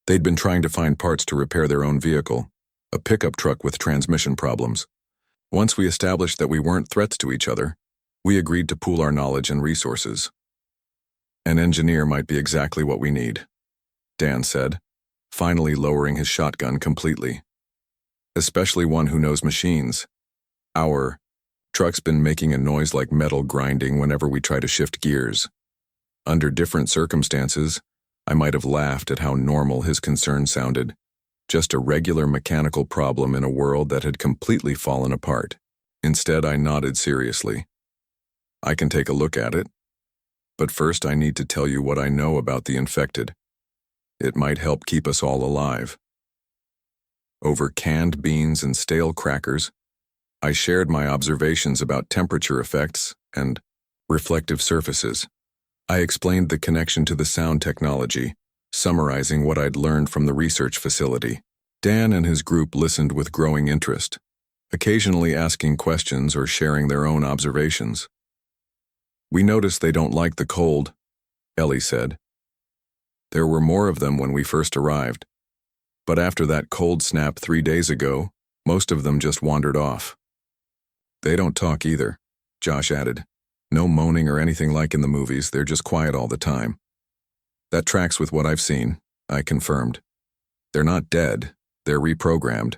They'd been trying to find parts to repair their own vehicle, a pickup truck with transmission problems. Once we established that we weren't threats to each other, we agreed to pool our knowledge and resources. "An engineer might be exactly what we need," Dan said, finally lowering his shotgun completely. "Especially one who knows machines. Our truck's been making a noise like metal grinding whenever we try to shift gears." Under different circumstances, I might have laughed at how normal his concern sounded. Just a regular mechanical problem in a world that had completely fallen apart. Instead, I nodded seriously. "I can take a look at it. But first, I need to tell you what I know about the infected. It might help keep us all alive." Over canned beans and stale crackers, I shared my observations about temperature effects and reflective surfaces. I explained the connection to the sound technology, summarizing what I'd learned from the research facility. Dan and his group listened with growing interest, occasionally asking questions or sharing their own observations. "We notice they don't like the cold," Ellie said. "There were more of them when we first arrived. But after that cold snap 3 days ago, most of them just wandered off." "They don't talk either," Josh added. "No moaning or anything like in the movies, they're just quiet all the time." "That tracks with what I've seen," I confirmed. "They're not dead, they're reprogrammed.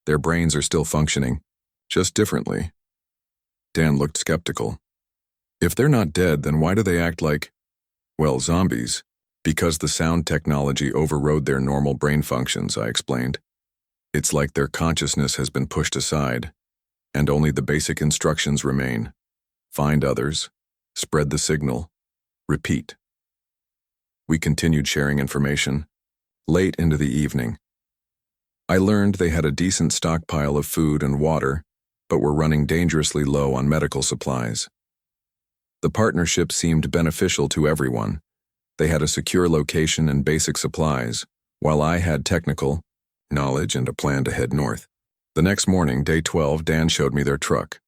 Their brains are still functioning, just differently." Dan looked skeptical. "If they're not dead, then why do they act like, well, zombies?" "Because the sound technology overrode their normal brain functions," I explained. "It's like their consciousness has been pushed aside, and only the basic instructions remain. Find others, spread the signal, repeat." We continued sharing information. Late into the evening, I learned they had a decent stockpile of food and water, but were running dangerously low on medical supplies. The partnership seemed beneficial to everyone. They had a secure location and basic supplies, while I had technical knowledge and a plan to head north. The next morning, day 12, Dan showed me their truck.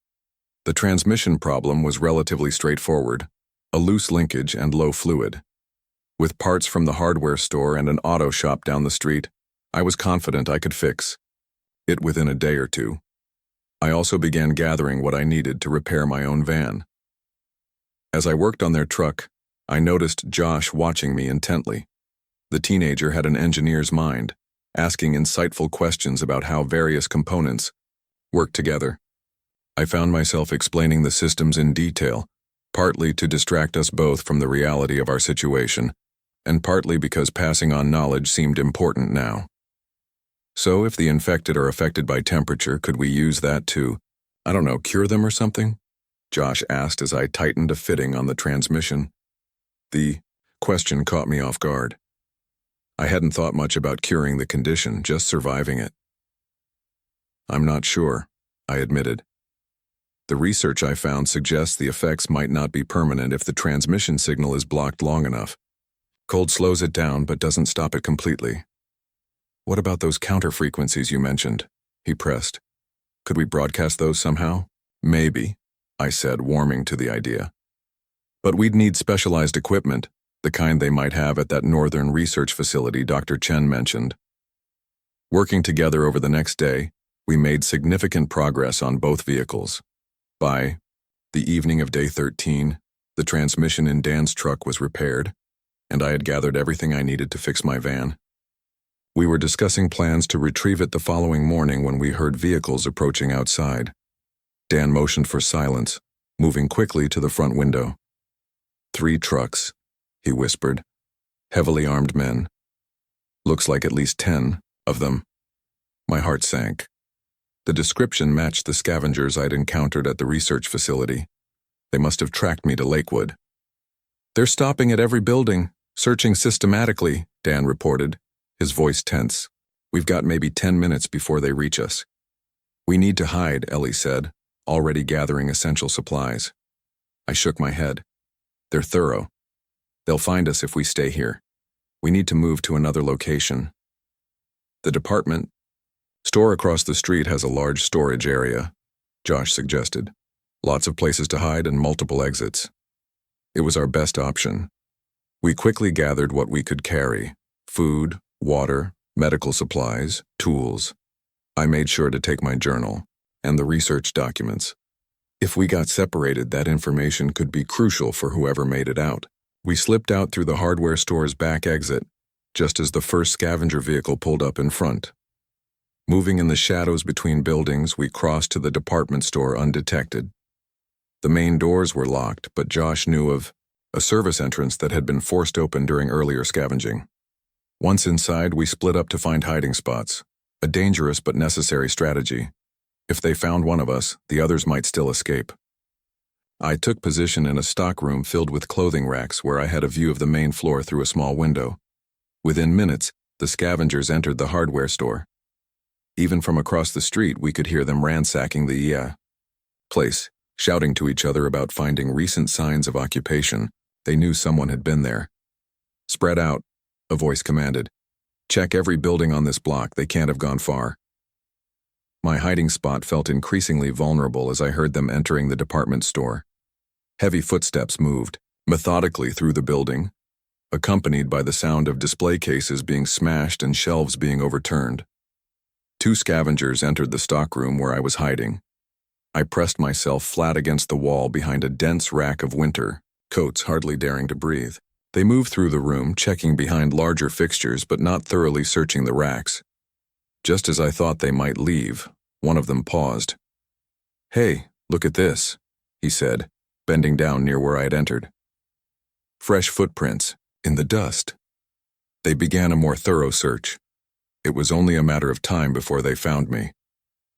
The transmission problem was relatively straightforward, a loose linkage and low fluid. With parts from the hardware store and an auto shop down the street, I was confident I could fix it within a day or two. I also began gathering what I needed to repair my own van. As I worked on their truck, I noticed Josh watching me intently. The teenager had an engineer's mind, asking insightful questions about how various components work together. I found myself explaining the systems in detail, partly to distract us both from the reality of our situation, and partly because passing on knowledge seemed important now. "So if the infected are affected by temperature, could we use that to, I don't know, cure them or something?" Josh asked as I tightened a fitting on the transmission. The question caught me off guard. I hadn't thought much about curing the condition, just surviving it. "I'm not sure," I admitted. "The research I found suggests the effects might not be permanent if the transmission signal is blocked long enough. Cold slows it down but doesn't stop it completely." "What about those counter frequencies you mentioned?" he pressed. "Could we broadcast those somehow?" "Maybe," I said, warming to the idea. "But we'd need specialized equipment, the kind they might have at that northern research facility Dr. Chen mentioned." Working together over the next day, we made significant progress on both vehicles. By the evening of day 13, the transmission in Dan's truck was repaired, and I had gathered everything I needed to fix my van. We were discussing plans to retrieve it the following morning when we heard vehicles approaching outside. Dan motioned for silence, moving quickly to the front window. 3 trucks, he whispered. Heavily armed men. Looks like at least 10 of them. My heart sank. The description matched the scavengers I'd encountered at the research facility. They must have tracked me to Lakewood. "They're stopping at every building, searching systematically," Dan reported, his voice tense. "We've got maybe 10 minutes before they reach us." "We need to hide," Ellie said, already gathering essential supplies. I shook my head. "They're thorough. They'll find us if we stay here. We need to move to another location." "The department store across the street has a large storage area," Josh suggested. "Lots of places to hide and multiple exits." It was our best option. We quickly gathered what we could carry: food, water, medical supplies, tools. I made sure to take my journal and the research documents. If we got separated, that information could be crucial for whoever made it out. We slipped out through the hardware store's back exit, just as the first scavenger vehicle pulled up in front. Moving in the shadows between buildings, we crossed to the department store undetected. The main doors were locked, but Josh knew of a service entrance that had been forced open during earlier scavenging. Once inside, we split up to find hiding spots, a dangerous but necessary strategy. If they found one of us, the others might still escape. I took position in a stockroom filled with clothing racks where I had a view of the main floor through a small window. Within minutes, the scavengers entered the hardware store. Even from across the street, we could hear them ransacking the place, shouting to each other about finding recent signs of occupation. They knew someone had been there. "Spread out," a voice commanded. "Check every building on this block. They can't have gone far." My hiding spot felt increasingly vulnerable as I heard them entering the department store. Heavy footsteps moved methodically through the building, accompanied by the sound of display cases being smashed and shelves being overturned. 2 scavengers entered the stockroom where I was hiding. I pressed myself flat against the wall behind a dense rack of winter coats, hardly daring to breathe. They moved through the room, checking behind larger fixtures but not thoroughly searching the racks. Just as I thought they might leave, one of them paused. "Hey, look at this," he said, bending down near where I had entered. Fresh footprints, in the dust. They began a more thorough search. It was only a matter of time before they found me.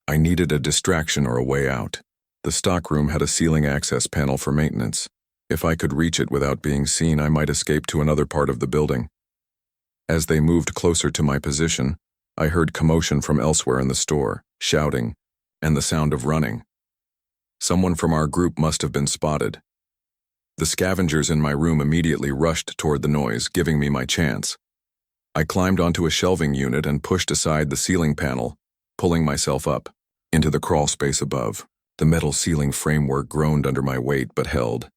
I needed a distraction or a way out. The stockroom had a ceiling access panel for maintenance. If I could reach it without being seen, I might escape to another part of the building. As they moved closer to my position, I heard commotion from elsewhere in the store, shouting, and the sound of running. Someone from our group must have been spotted. The scavengers in my room immediately rushed toward the noise, giving me my chance. I climbed onto a shelving unit and pushed aside the ceiling panel, pulling myself up into the crawl space above. The metal ceiling framework groaned under my weight but held.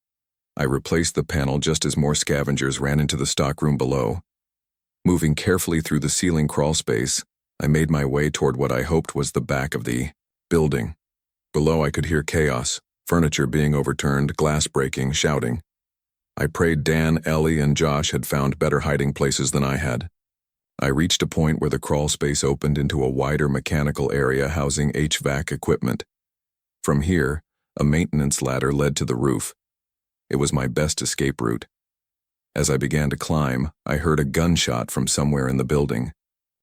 I replaced the panel just as more scavengers ran into the stockroom below. Moving carefully through the ceiling crawl space, I made my way toward what I hoped was the back of the building. Below I could hear chaos, furniture being overturned, glass breaking, shouting. I prayed Dan, Ellie, and Josh had found better hiding places than I had. I reached a point where the crawl space opened into a wider mechanical area housing HVAC equipment. From here, a maintenance ladder led to the roof. It was my best escape route. As I began to climb, I heard a gunshot from somewhere in the building.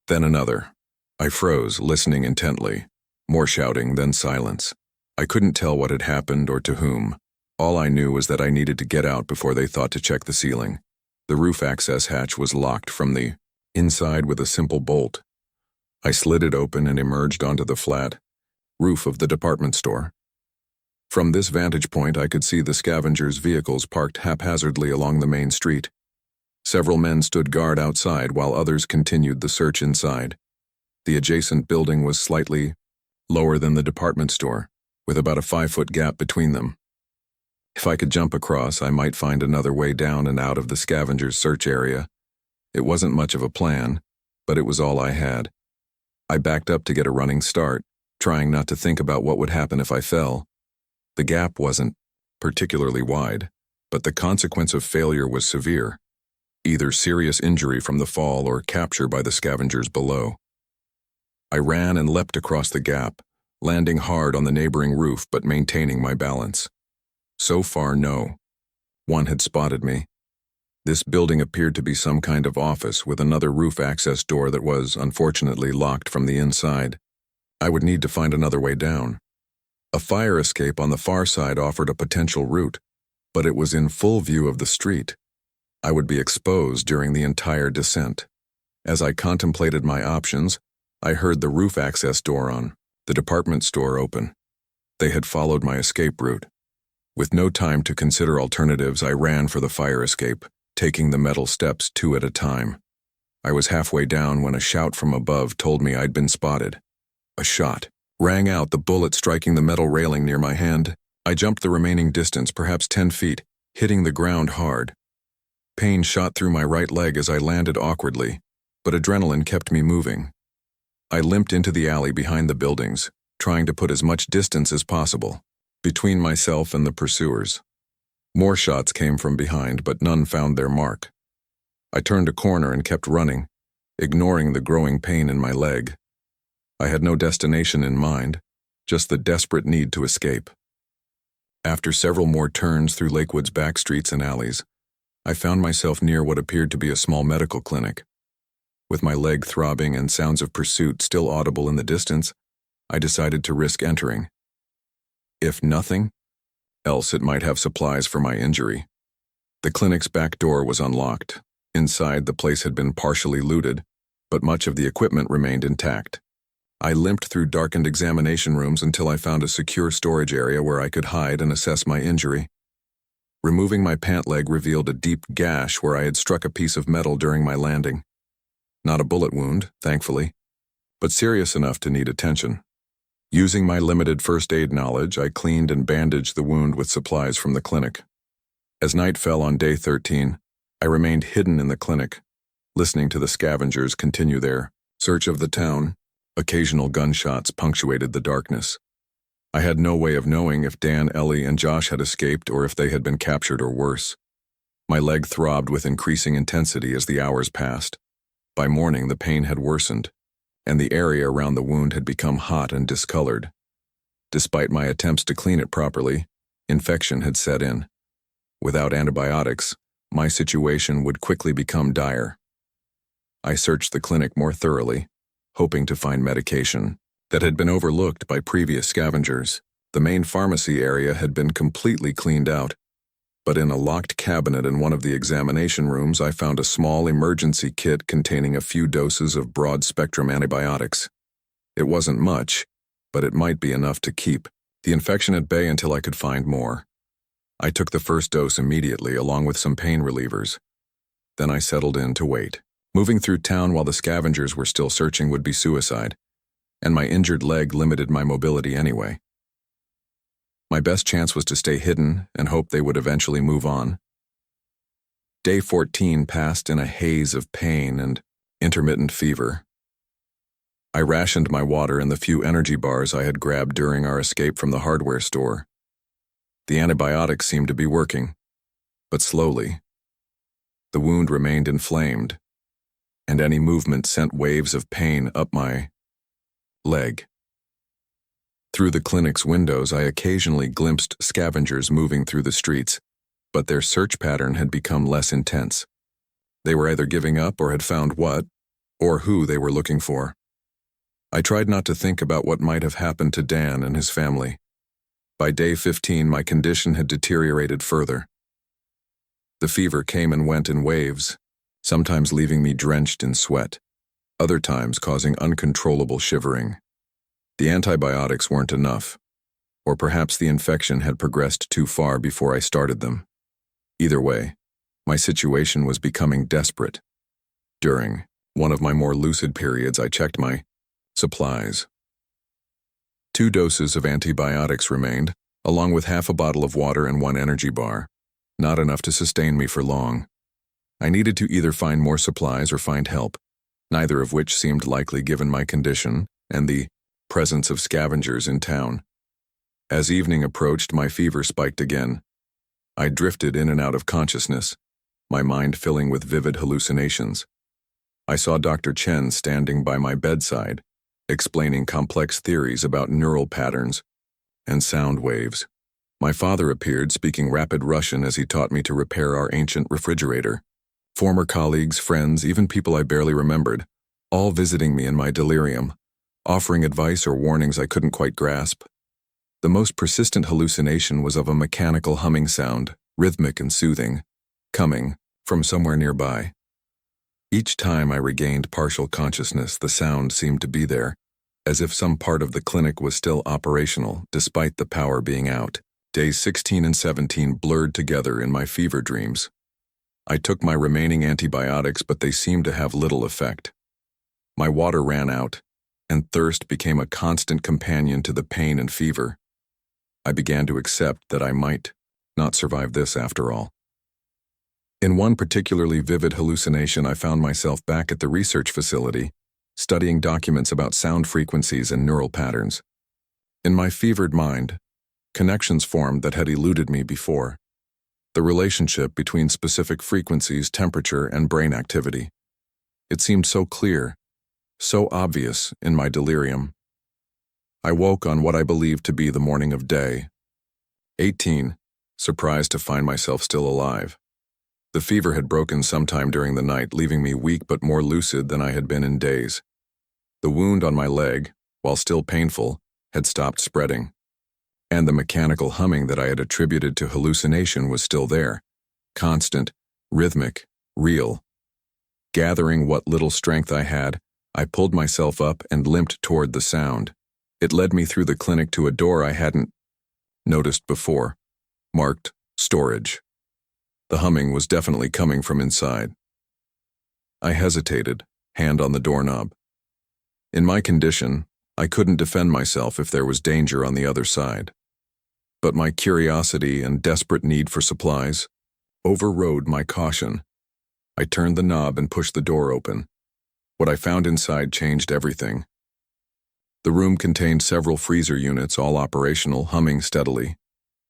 Then another. I froze, listening intently. More shouting, then silence. I couldn't tell what had happened or to whom. All I knew was that I needed to get out before they thought to check the ceiling. The roof access hatch was locked from the inside with a simple bolt. I slid it open and emerged onto the flat roof of the department store. From this vantage point, I could see the scavengers' vehicles parked haphazardly along the main street. Several men stood guard outside while others continued the search inside. The adjacent building was slightly lower than the department store, with about a 5-foot gap between them. If I could jump across, I might find another way down and out of the scavengers' search area. It wasn't much of a plan, but it was all I had. I backed up to get a running start, trying not to think about what would happen if I fell. The gap wasn't particularly wide, but the consequence of failure was severe. Either serious injury from the fall or capture by the scavengers below. I ran and leapt across the gap, landing hard on the neighboring roof but maintaining my balance. So far, no one had spotted me. This building appeared to be some kind of office with another roof access door that was, unfortunately, locked from the inside. I would need to find another way down. A fire escape on the far side offered a potential route, but it was in full view of the street. I would be exposed during the entire descent. As I contemplated my options, I heard the roof access door on the department store open. They had followed my escape route. With no time to consider alternatives, I ran for the fire escape, taking the metal steps 2 at a time. I was halfway down when a shout from above told me I'd been spotted. A shot rang out, the bullet striking the metal railing near my hand. I jumped the remaining distance, perhaps 10 feet, hitting the ground hard. Pain shot through my right leg as I landed awkwardly, but adrenaline kept me moving. I limped into the alley behind the buildings, trying to put as much distance as possible between myself and the pursuers. More shots came from behind, but none found their mark. I turned a corner and kept running, ignoring the growing pain in my leg. I had no destination in mind, just the desperate need to escape. After several more turns through Lakewood's back streets and alleys, I found myself near what appeared to be a small medical clinic. With my leg throbbing and sounds of pursuit still audible in the distance, I decided to risk entering. If nothing else, it might have supplies for my injury. The clinic's back door was unlocked. Inside, the place had been partially looted, but much of the equipment remained intact. I limped through darkened examination rooms until I found a secure storage area where I could hide and assess my injury. Removing my pant leg revealed a deep gash where I had struck a piece of metal during my landing. Not a bullet wound, thankfully, but serious enough to need attention. Using my limited first aid knowledge, I cleaned and bandaged the wound with supplies from the clinic. As night fell on day 13, I remained hidden in the clinic, listening to the scavengers continue their search of the town. Occasional gunshots punctuated the darkness. I had no way of knowing if Dan, Ellie, and Josh had escaped or if they had been captured or worse. My leg throbbed with increasing intensity as the hours passed. By morning, the pain had worsened, and the area around the wound had become hot and discolored. Despite my attempts to clean it properly, infection had set in. Without antibiotics, my situation would quickly become dire. I searched the clinic more thoroughly, hoping to find medication that had been overlooked by previous scavengers. The main pharmacy area had been completely cleaned out, but in a locked cabinet in one of the examination rooms I found a small emergency kit containing a few doses of broad-spectrum antibiotics. It wasn't much, but it might be enough to keep the infection at bay until I could find more. I took the first dose immediately, along with some pain relievers. Then I settled in to wait. Moving through town while the scavengers were still searching would be suicide, and my injured leg limited my mobility anyway. My best chance was to stay hidden and hope they would eventually move on. Day 14 passed in a haze of pain and intermittent fever. I rationed my water and the few energy bars I had grabbed during our escape from the hardware store. The antibiotics seemed to be working, but slowly. The wound remained inflamed, and any movement sent waves of pain up my leg. Through the clinic's windows, I occasionally glimpsed scavengers moving through the streets, but their search pattern had become less intense. They were either giving up or had found what, or who they were looking for. I tried not to think about what might have happened to Dan and his family. By day 15, my condition had deteriorated further. The fever came and went in waves, sometimes leaving me drenched in sweat, other times causing uncontrollable shivering. The antibiotics weren't enough, or perhaps the infection had progressed too far before I started them. Either way, my situation was becoming desperate. During one of my more lucid periods, I checked my supplies. 2 doses of antibiotics remained, along with half a bottle of water and 1 energy bar. Not enough to sustain me for long. I needed to either find more supplies or find help, neither of which seemed likely given my condition and the presence of scavengers in town. As evening approached, my fever spiked again. I drifted in and out of consciousness, my mind filling with vivid hallucinations. I saw Dr. Chen standing by my bedside, explaining complex theories about neural patterns and sound waves. My father appeared, speaking rapid Russian as he taught me to repair our ancient refrigerator. Former colleagues, friends, even people I barely remembered, all visiting me in my delirium, offering advice or warnings I couldn't quite grasp. The most persistent hallucination was of a mechanical humming sound, rhythmic and soothing, coming from somewhere nearby. Each time I regained partial consciousness, the sound seemed to be there, as if some part of the clinic was still operational, despite the power being out. Days 16 and 17 blurred together in my fever dreams. I took my remaining antibiotics, but they seemed to have little effect. My water ran out, and thirst became a constant companion to the pain and fever. I began to accept that I might not survive this after all. In one particularly vivid hallucination, I found myself back at the research facility, studying documents about sound frequencies and neural patterns. In my fevered mind, connections formed that had eluded me before. The relationship between specific frequencies, temperature, and brain activity. It seemed so clear, so obvious in my delirium. I woke on what I believed to be the morning of day 18, surprised to find myself still alive. The fever had broken sometime during the night, leaving me weak but more lucid than I had been in days. The wound on my leg, while still painful, had stopped spreading. And the mechanical humming that I had attributed to hallucination was still there, constant, rhythmic, real. Gathering what little strength I had, I pulled myself up and limped toward the sound. It led me through the clinic to a door I hadn't noticed before, marked storage. The humming was definitely coming from inside. I hesitated, hand on the doorknob. In my condition, I couldn't defend myself if there was danger on the other side. But my curiosity and desperate need for supplies overrode my caution. I turned the knob and pushed the door open. What I found inside changed everything. The room contained several freezer units, all operational, humming steadily.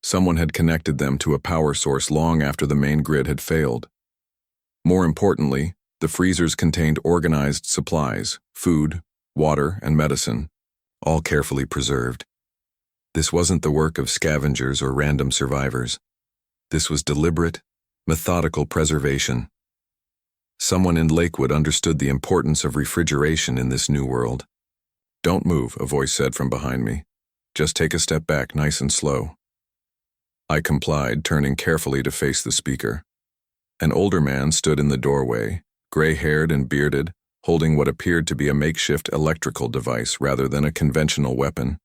Someone had connected them to a power source long after the main grid had failed. More importantly, the freezers contained organized supplies, food, water, and medicine, all carefully preserved. This wasn't the work of scavengers or random survivors. This was deliberate, methodical preservation. Someone in Lakewood understood the importance of refrigeration in this new world. "Don't move," a voice said from behind me. "Just take a step back, nice and slow." I complied, turning carefully to face the speaker. An older man stood in the doorway, gray-haired and bearded, holding what appeared to be a makeshift electrical device rather than a conventional weapon.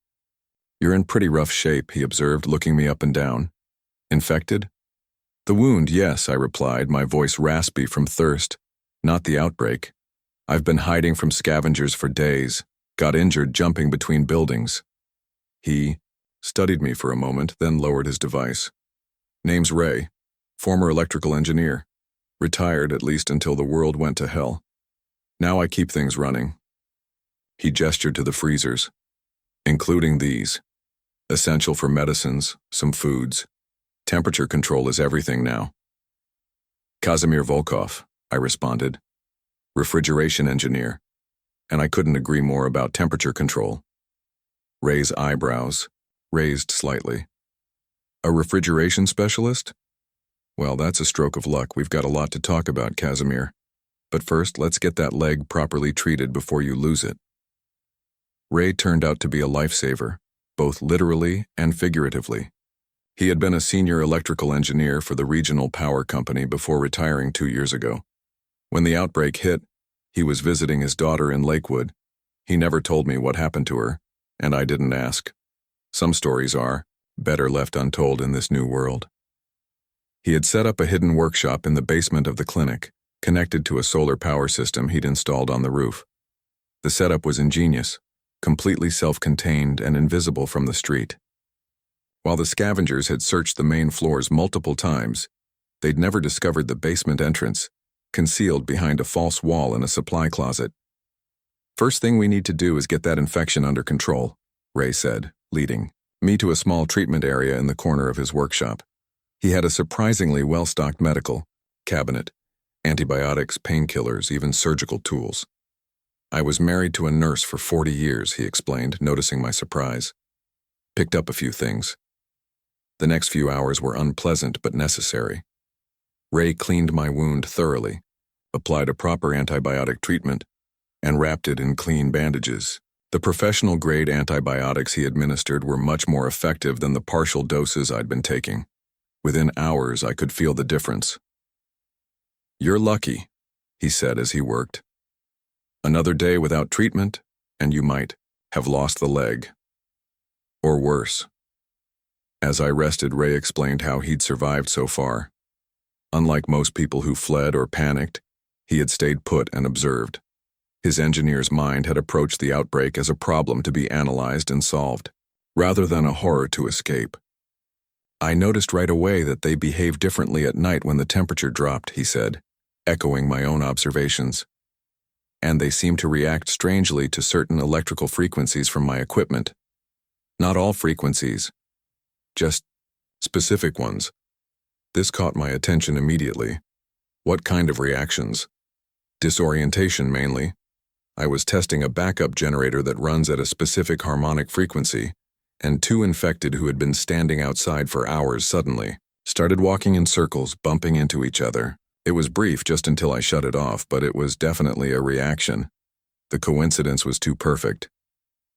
"You're in pretty rough shape," he observed, looking me up and down. "Infected?" "The wound, yes," I replied, my voice raspy from thirst. "Not the outbreak. I've been hiding from scavengers for days. Got injured jumping between buildings." He studied me for a moment, then lowered his device. "Name's Ray, former electrical engineer. Retired, at least until the world went to hell. Now I keep things running." He gestured to the freezers, including these. Essential for medicines, some foods. Temperature control is everything now. "Kazimir Volkov," I responded. "Refrigeration engineer." And I couldn't agree more about temperature control. Ray's eyebrows raised slightly. "A refrigeration specialist? Well, that's a stroke of luck. We've got a lot to talk about, Kazimir. But first, let's get that leg properly treated before you lose it." Ray turned out to be a lifesaver, both literally and figuratively. He had been a senior electrical engineer for the regional power company before retiring 2 years ago. When the outbreak hit, he was visiting his daughter in Lakewood. He never told me what happened to her, and I didn't ask. Some stories are better left untold in this new world. He had set up a hidden workshop in the basement of the clinic, connected to a solar power system he'd installed on the roof. The setup was ingenious, completely self-contained and invisible from the street. While the scavengers had searched the main floors multiple times, they'd never discovered the basement entrance, concealed behind a false wall in a supply closet. "First thing we need to do is get that infection under control," Ray said, leading me to a small treatment area in the corner of his workshop. He had a surprisingly well-stocked medical cabinet, antibiotics, painkillers, even surgical tools. "I was married to a nurse for 40 years, he explained, noticing my surprise. "Picked up a few things." The next few hours were unpleasant but necessary. Ray cleaned my wound thoroughly, applied a proper antibiotic treatment, and wrapped it in clean bandages. The professional-grade antibiotics he administered were much more effective than the partial doses I'd been taking. Within hours, I could feel the difference. "You're lucky," he said as he worked. "Another day without treatment, and you might have lost the leg. Or worse." As I rested, Ray explained how he'd survived so far. Unlike most people who fled or panicked, he had stayed put and observed. His engineer's mind had approached the outbreak as a problem to be analyzed and solved, rather than a horror to escape. "I noticed right away that they behaved differently at night when the temperature dropped," he said, echoing my own observations. "And they seemed to react strangely to certain electrical frequencies from my equipment. Not all frequencies, just specific ones." This caught my attention immediately. "What kind of reactions?" "Disorientation, mainly. I was testing a backup generator that runs at a specific harmonic frequency, and 2 infected who had been standing outside for hours suddenly started walking in circles, bumping into each other. It was brief just until I shut it off, but it was definitely a reaction. The coincidence was too perfect.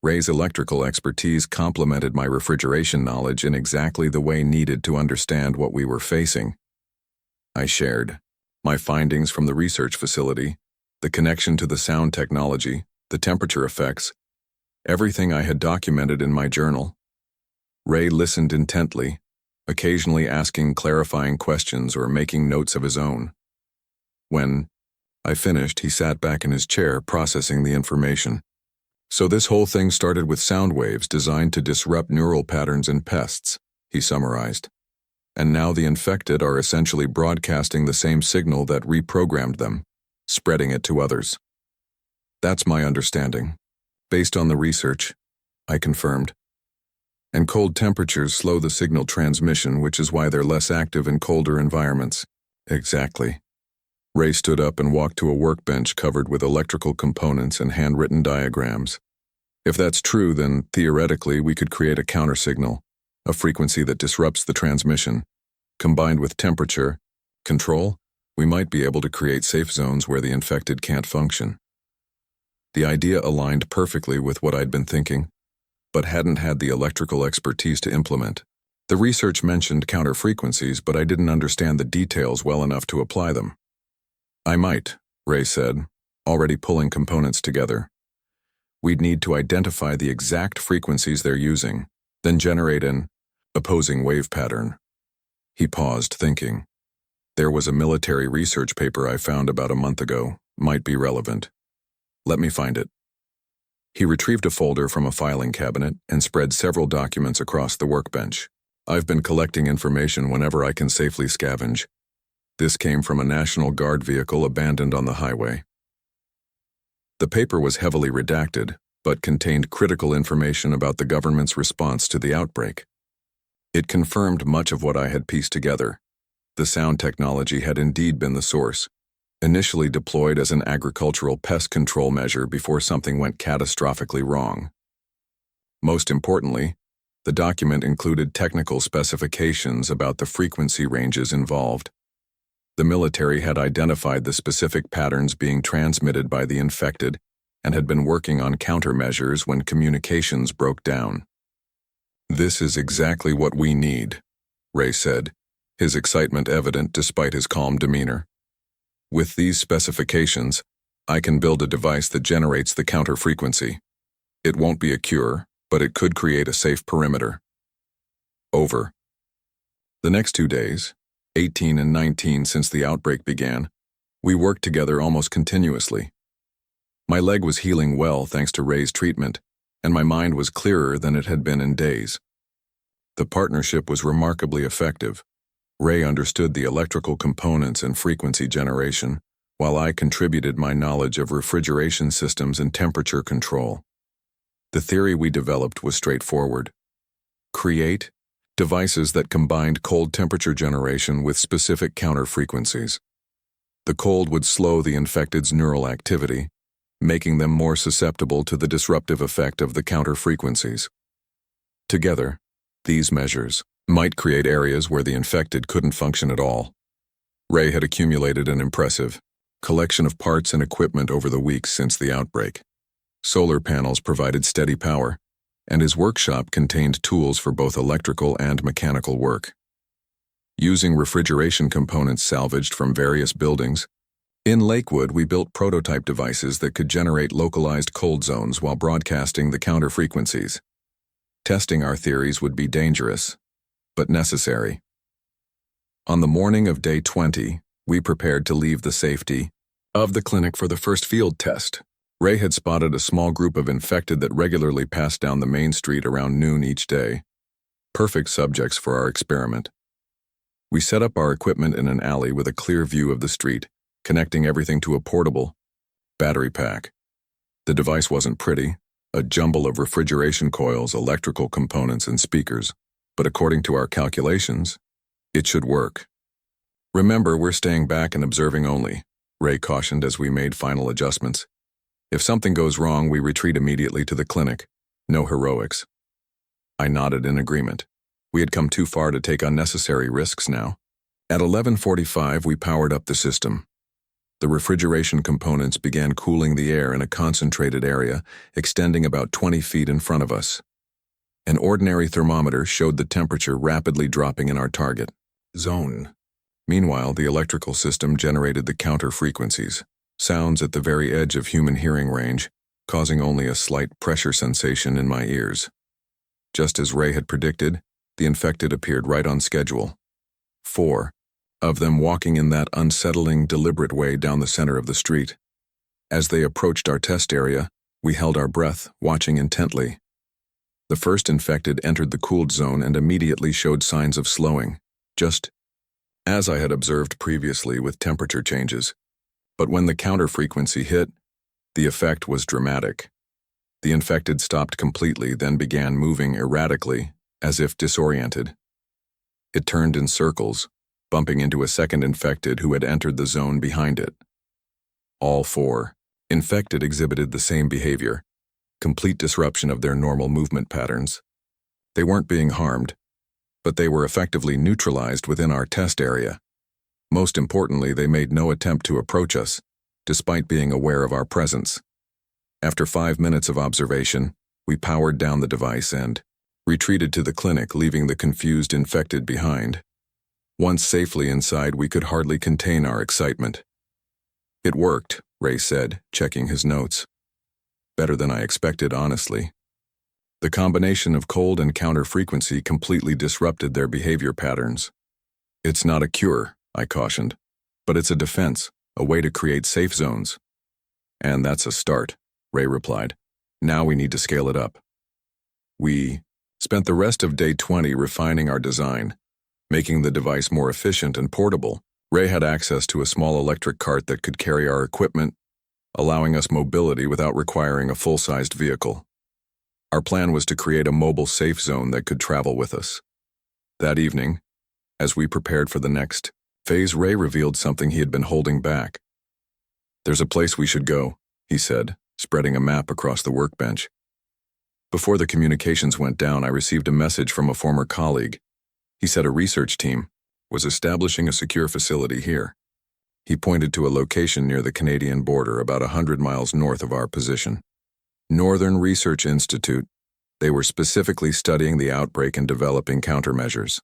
Ray's electrical expertise complemented my refrigeration knowledge in exactly the way needed to understand what we were facing. I shared my findings from the research facility, the connection to the sound technology, the temperature effects, everything I had documented in my journal. Ray listened intently, occasionally asking clarifying questions or making notes of his own. When I finished, he sat back in his chair processing the information. So this whole thing started with sound waves designed to disrupt neural patterns in pests, he summarized. And now the infected are essentially broadcasting the same signal that reprogrammed them, spreading it to others. That's my understanding. Based on the research, I confirmed. And cold temperatures slow the signal transmission, which is why they're less active in colder environments. Exactly. Ray stood up and walked to a workbench covered with electrical components and handwritten diagrams. If that's true, then theoretically we could create a countersignal, a frequency that disrupts the transmission. Combined with temperature control, we might be able to create safe zones where the infected can't function. The idea aligned perfectly with what I'd been thinking, but hadn't had the electrical expertise to implement. The research mentioned counter-frequencies, but I didn't understand the details well enough to apply them. I might, Ray said, already pulling components together. We'd need to identify the exact frequencies they're using, then generate an opposing wave pattern. He paused, thinking. There was a military research paper I found about a month ago, might be relevant. Let me find it. He retrieved a folder from a filing cabinet and spread several documents across the workbench. I've been collecting information whenever I can safely scavenge. This came from a National Guard vehicle abandoned on the highway. The paper was heavily redacted, but contained critical information about the government's response to the outbreak. It confirmed much of what I had pieced together. The sound technology had indeed been the source, initially deployed as an agricultural pest control measure before something went catastrophically wrong. Most importantly, the document included technical specifications about the frequency ranges involved. The military had identified the specific patterns being transmitted by the infected and had been working on countermeasures when communications broke down. This is exactly what we need, Ray said, his excitement evident despite his calm demeanor. With these specifications, I can build a device that generates the counter frequency. It won't be a cure, but it could create a safe perimeter. Over. The next 2 days, 18 and 19 since the outbreak began, we worked together almost continuously. My leg was healing well thanks to Ray's treatment, and my mind was clearer than it had been in days. The partnership was remarkably effective. Ray understood the electrical components and frequency generation, while I contributed my knowledge of refrigeration systems and temperature control. The theory we developed was straightforward. Create devices that combined cold temperature generation with specific counter frequencies. The cold would slow the infected's neural activity, making them more susceptible to the disruptive effect of the counter frequencies. Together, these measures might create areas where the infected couldn't function at all. Ray had accumulated an impressive collection of parts and equipment over the weeks since the outbreak. Solar panels provided steady power, and his workshop contained tools for both electrical and mechanical work. Using refrigeration components salvaged from various buildings, in Lakewood we built prototype devices that could generate localized cold zones while broadcasting the counter frequencies. Testing our theories would be dangerous, but necessary. On the morning of day 20, we prepared to leave the safety of the clinic for the first field test. Ray had spotted a small group of infected that regularly passed down the main street around noon each day. Perfect subjects for our experiment. We set up our equipment in an alley with a clear view of the street, connecting everything to a portable battery pack. The device wasn't pretty, a jumble of refrigeration coils, electrical components, and speakers. But according to our calculations, it should work. Remember, we're staying back and observing only, Ray cautioned as we made final adjustments. If something goes wrong, we retreat immediately to the clinic. No heroics. I nodded in agreement. We had come too far to take unnecessary risks now. At 11:45, we powered up the system. The refrigeration components began cooling the air in a concentrated area, extending about 20 feet in front of us. An ordinary thermometer showed the temperature rapidly dropping in our target zone. Meanwhile, the electrical system generated the counter frequencies, sounds at the very edge of human hearing range, causing only a slight pressure sensation in my ears. Just as Ray had predicted, the infected appeared right on schedule. 4 of them walking in that unsettling, deliberate way down the center of the street. As they approached our test area, we held our breath, watching intently. The first infected entered the cooled zone and immediately showed signs of slowing, just as I had observed previously with temperature changes. But when the counter frequency hit, the effect was dramatic. The infected stopped completely, then began moving erratically, as if disoriented. It turned in circles, bumping into a second infected who had entered the zone behind it. All 4 infected exhibited the same behavior, complete disruption of their normal movement patterns. They weren't being harmed, but they were effectively neutralized within our test area. Most importantly, they made no attempt to approach us, despite being aware of our presence. After 5 minutes of observation, we powered down the device and retreated to the clinic, leaving the confused infected behind. Once safely inside, we could hardly contain our excitement. "It worked," Ray said, checking his notes. "Better than I expected, honestly." The combination of cold and counter frequency completely disrupted their behavior patterns. "It's not a cure," I cautioned, "but it's a defense, a way to create safe zones." "And that's a start," Ray replied. "Now we need to scale it up." We spent the rest of day 20 refining our design, making the device more efficient and portable. Ray had access to a small electric cart that could carry our equipment, allowing us mobility without requiring a full-sized vehicle. Our plan was to create a mobile safe zone that could travel with us. That evening, as we prepared for the next phase, Ray revealed something he had been holding back. "There's a place we should go," he said, spreading a map across the workbench. Before the communications went down, I received a message from a former colleague. He said a research team was establishing a secure facility here. He pointed to a location near the Canadian border, about 100 miles north of our position. Northern Research Institute. They were specifically studying the outbreak and developing countermeasures.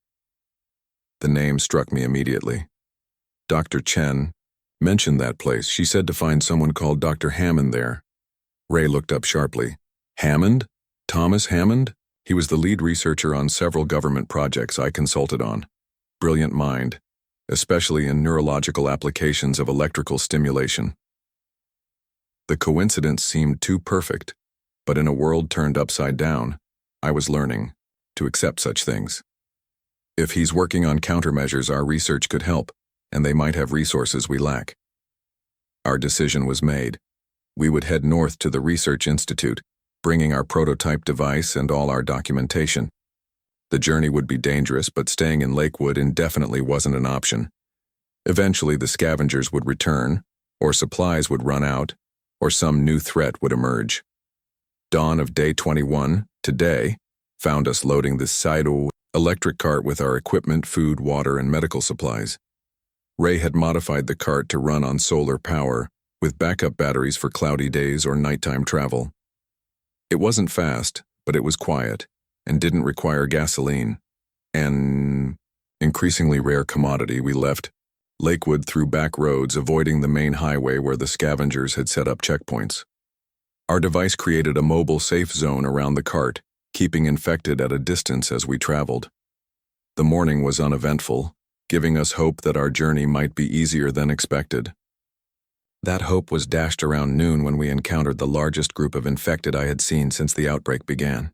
The name struck me immediately. Dr. Chen mentioned that place. She said to find someone called Dr. Hammond there. Ray looked up sharply. "Hammond? Thomas Hammond?" He was the lead researcher on several government projects I consulted on. Brilliant mind, especially in neurological applications of electrical stimulation. The coincidence seemed too perfect, but in a world turned upside down, I was learning to accept such things. If he's working on countermeasures, our research could help, and they might have resources we lack. Our decision was made. We would head north to the Research Institute, bringing our prototype device and all our documentation. The journey would be dangerous, but staying in Lakewood indefinitely wasn't an option. Eventually, the scavengers would return, or supplies would run out, or some new threat would emerge. Dawn of day 21, today, found us loading the Saido electric cart with our equipment, food, water, and medical supplies. Ray had modified the cart to run on solar power, with backup batteries for cloudy days or nighttime travel. It wasn't fast, but it was quiet, and didn't require gasoline. An increasingly rare commodity, we left Lakewood through back roads, avoiding the main highway where the scavengers had set up checkpoints. Our device created a mobile safe zone around the cart, keeping infected at a distance as we traveled. The morning was uneventful, giving us hope that our journey might be easier than expected. That hope was dashed around noon when we encountered the largest group of infected I had seen since the outbreak began.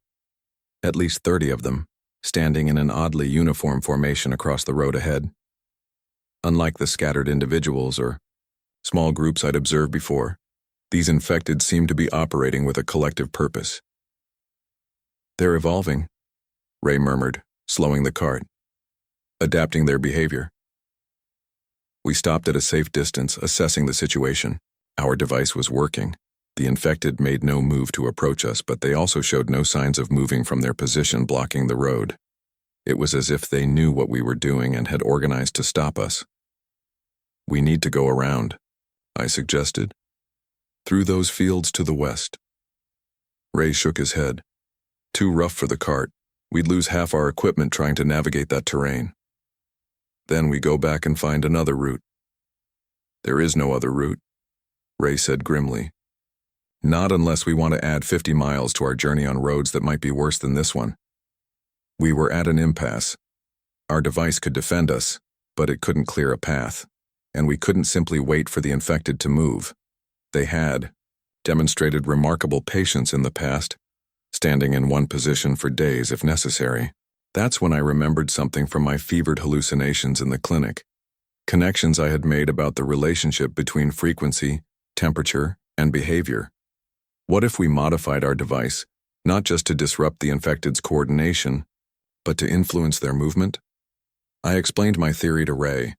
At least 30 of them, standing in an oddly uniform formation across the road ahead. Unlike the scattered individuals or small groups I'd observed before, these infected seemed to be operating with a collective purpose. "They're evolving," Ray murmured, slowing the cart, "adapting their behavior." We stopped at a safe distance, assessing the situation. Our device was working. The infected made no move to approach us, but they also showed no signs of moving from their position blocking the road. It was as if they knew what we were doing and had organized to stop us. "We need to go around," I suggested. "Through those fields to the west." Ray shook his head. "Too rough for the cart. We'd lose half our equipment trying to navigate that terrain. Then we go back and find another route." "There is no other route," Ray said grimly. Not unless we want to add 50 miles to our journey on roads that might be worse than this one. We were at an impasse. Our device could defend us, but it couldn't clear a path, and we couldn't simply wait for the infected to move. They had demonstrated remarkable patience in the past, standing in one position for days if necessary. That's when I remembered something from my fevered hallucinations in the clinic. Connections I had made about the relationship between frequency, temperature, and behavior. What if we modified our device, not just to disrupt the infected's coordination, but to influence their movement? I explained my theory to Ray.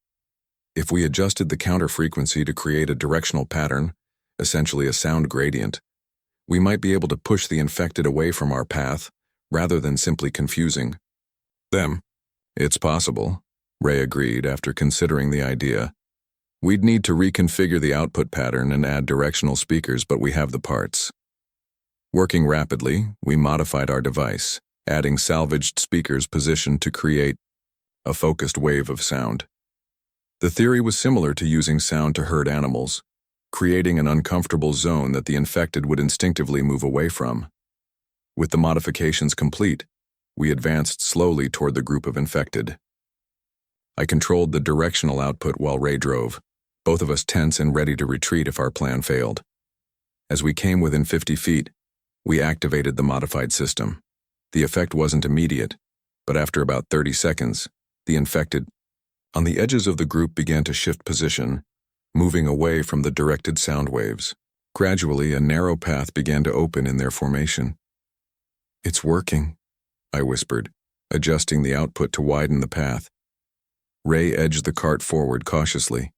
If we adjusted the counter frequency to create a directional pattern, essentially a sound gradient, we might be able to push the infected away from our path, rather than simply confusing them. It's possible, Ray agreed after considering the idea. We'd need to reconfigure the output pattern and add directional speakers, but we have the parts. Working rapidly, we modified our device, adding salvaged speakers positioned to create a focused wave of sound. The theory was similar to using sound to herd animals, creating an uncomfortable zone that the infected would instinctively move away from. With the modifications complete, we advanced slowly toward the group of infected. I controlled the directional output while Ray drove, both of us tense and ready to retreat if our plan failed. As we came within 50 feet, we activated the modified system. The effect wasn't immediate, but after about 30 seconds, the infected on the edges of the group began to shift position, moving away from the directed sound waves. Gradually, a narrow path began to open in their formation. "It's working," I whispered, adjusting the output to widen the path. Ray edged the cart forward cautiously.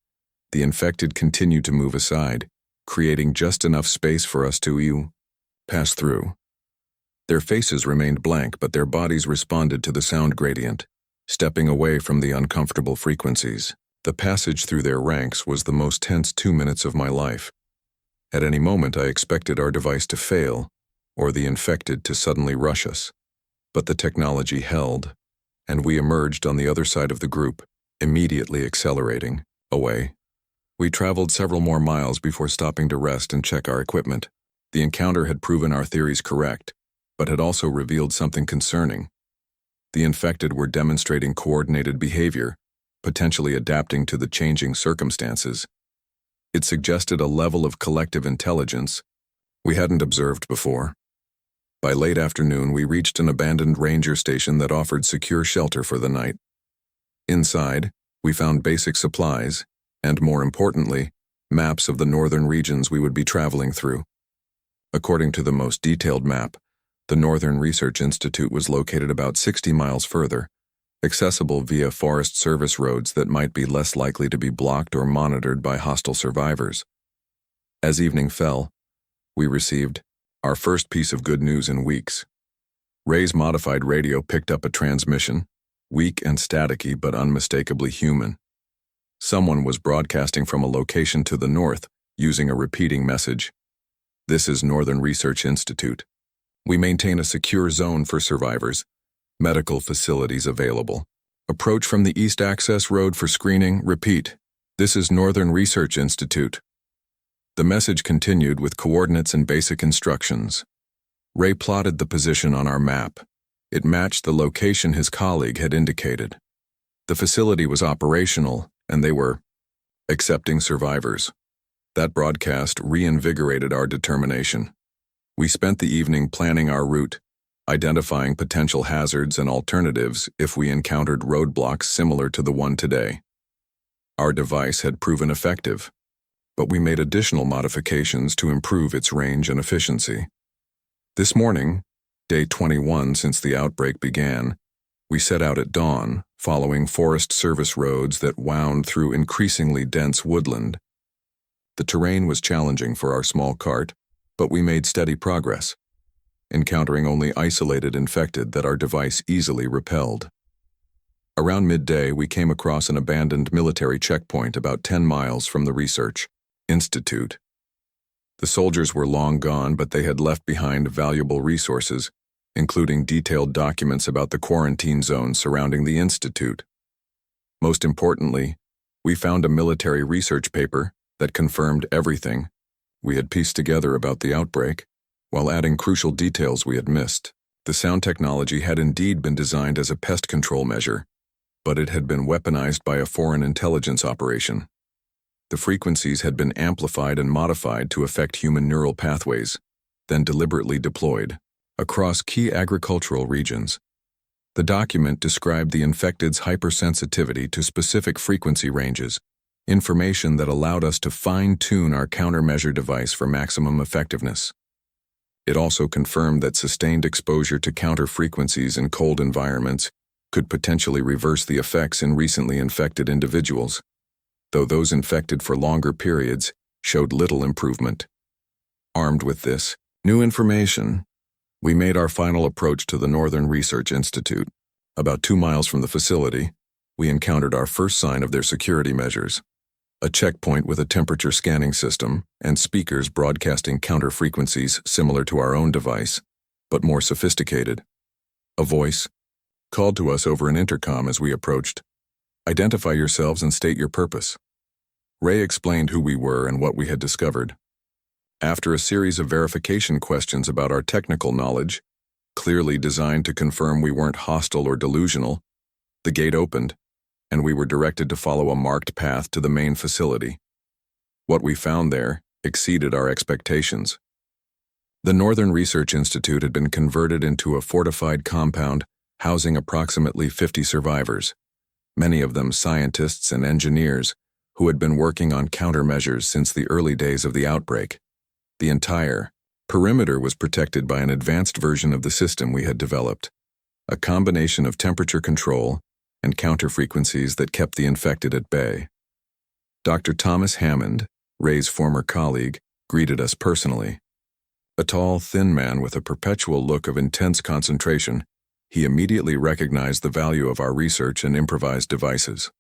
The infected continued to move aside, creating just enough space for us to pass through. Their faces remained blank, but their bodies responded to the sound gradient, stepping away from the uncomfortable frequencies. The passage through their ranks was the most tense 2 minutes of my life. At any moment, I expected our device to fail, or the infected to suddenly rush us. But the technology held, and we emerged on the other side of the group, immediately accelerating away. We traveled several more miles before stopping to rest and check our equipment. The encounter had proven our theories correct, but had also revealed something concerning. The infected were demonstrating coordinated behavior, potentially adapting to the changing circumstances. It suggested a level of collective intelligence we hadn't observed before. By late afternoon, we reached an abandoned ranger station that offered secure shelter for the night. Inside, we found basic supplies, and more importantly, maps of the northern regions we would be traveling through. According to the most detailed map, the Northern Research Institute was located about 60 miles further, accessible via Forest Service roads that might be less likely to be blocked or monitored by hostile survivors. As evening fell, we received our first piece of good news in weeks. Ray's modified radio picked up a transmission, weak and staticky but unmistakably human. Someone was broadcasting from a location to the north, using a repeating message. "This is Northern Research Institute. We maintain a secure zone for survivors. Medical facilities available. Approach from the East Access Road for screening. Repeat. This is Northern Research Institute." The message continued with coordinates and basic instructions. Ray plotted the position on our map. It matched the location his colleague had indicated. The facility was operational, and they were accepting survivors. That broadcast reinvigorated our determination. We spent the evening planning our route, identifying potential hazards and alternatives if we encountered roadblocks similar to the one today. Our device had proven effective, but we made additional modifications to improve its range and efficiency. This morning, day 21 since the outbreak began, we set out at dawn, following Forest Service roads that wound through increasingly dense woodland. The terrain was challenging for our small cart, but we made steady progress, encountering only isolated infected that our device easily repelled. Around midday, we came across an abandoned military checkpoint about 10 miles from the Research Institute. The soldiers were long gone, but they had left behind valuable resources, including detailed documents about the quarantine zone surrounding the institute. Most importantly, we found a military research paper that confirmed everything we had pieced together about the outbreak, while adding crucial details we had missed. The sound technology had indeed been designed as a pest control measure, but it had been weaponized by a foreign intelligence operation. The frequencies had been amplified and modified to affect human neural pathways, then deliberately deployed across key agricultural regions. The document described the infected's hypersensitivity to specific frequency ranges, information that allowed us to fine-tune our countermeasure device for maximum effectiveness. It also confirmed that sustained exposure to counter frequencies in cold environments could potentially reverse the effects in recently infected individuals, though those infected for longer periods showed little improvement. Armed with this new information, we made our final approach to the Northern Research Institute. About 2 miles from the facility, we encountered our first sign of their security measures: a checkpoint with a temperature scanning system and speakers broadcasting counter frequencies similar to our own device, but more sophisticated. A voice called to us over an intercom as we approached. "Identify yourselves and state your purpose." Ray explained who we were and what we had discovered. After a series of verification questions about our technical knowledge, clearly designed to confirm we weren't hostile or delusional, the gate opened, and we were directed to follow a marked path to the main facility. What we found there exceeded our expectations. The Northern Research Institute had been converted into a fortified compound housing approximately 50 survivors, many of them scientists and engineers who had been working on countermeasures since the early days of the outbreak. The entire perimeter was protected by an advanced version of the system we had developed, a combination of temperature control and counter frequencies that kept the infected at bay. Dr. Thomas Hammond, Ray's former colleague, greeted us personally. A tall, thin man with a perpetual look of intense concentration, he immediately recognized the value of our research and improvised devices.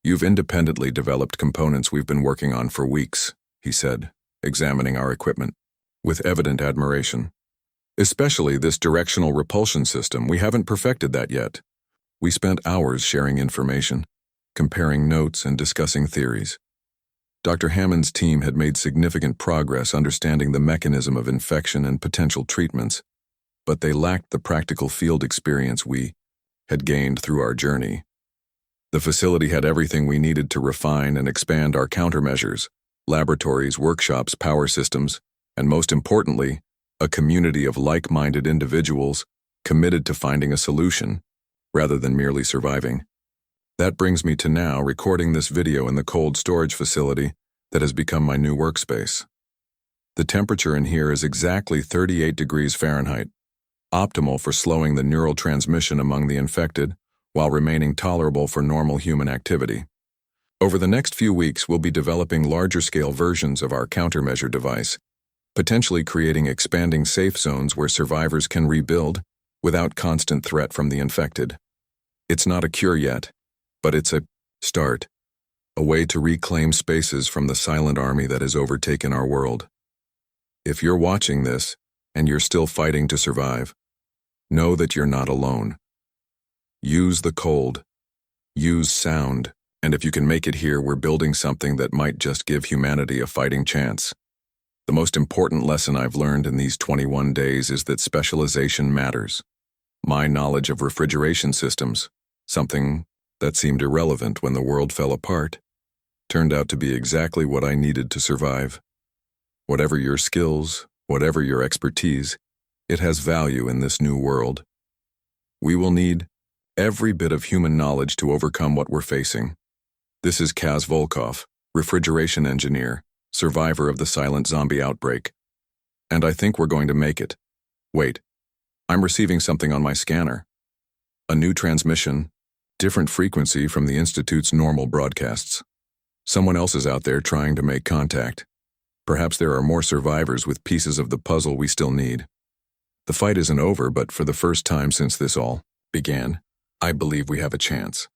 "You've independently developed components we've been working on for weeks," he said, examining our equipment with evident admiration. "Especially this directional repulsion system. We haven't perfected that yet." We spent hours sharing information, comparing notes and discussing theories. Dr. Hammond's team had made significant progress understanding the mechanism of infection and potential treatments, but they lacked the practical field experience we had gained through our journey. The facility had everything we needed to refine and expand our countermeasures: laboratories, workshops, power systems, and most importantly, a community of like-minded individuals committed to finding a solution, rather than merely surviving. That brings me to now recording this video in the cold storage facility that has become my new workspace. The temperature in here is exactly 38 degrees Fahrenheit, optimal for slowing the neural transmission among the infected while remaining tolerable for normal human activity. Over the next few weeks, we'll be developing larger-scale versions of our countermeasure device, potentially creating expanding safe zones where survivors can rebuild without constant threat from the infected. It's not a cure yet, but it's a start, a way to reclaim spaces from the silent army that has overtaken our world. If you're watching this and you're still fighting to survive, know that you're not alone. Use the cold, use sound, and if you can make it here, we're building something that might just give humanity a fighting chance. The most important lesson I've learned in these 21 days is that specialization matters. My knowledge of refrigeration systems, something that seemed irrelevant when the world fell apart, turned out to be exactly what I needed to survive. Whatever your skills, whatever your expertise, it has value in this new world. We will need every bit of human knowledge to overcome what we're facing. This is Kaz Volkov, refrigeration engineer, survivor of the silent zombie outbreak. And I think we're going to make it. Wait, I'm receiving something on my scanner. A new transmission, different frequency from the Institute's normal broadcasts. Someone else is out there trying to make contact. Perhaps there are more survivors with pieces of the puzzle we still need. The fight isn't over, but for the first time since this all began, I believe we have a chance.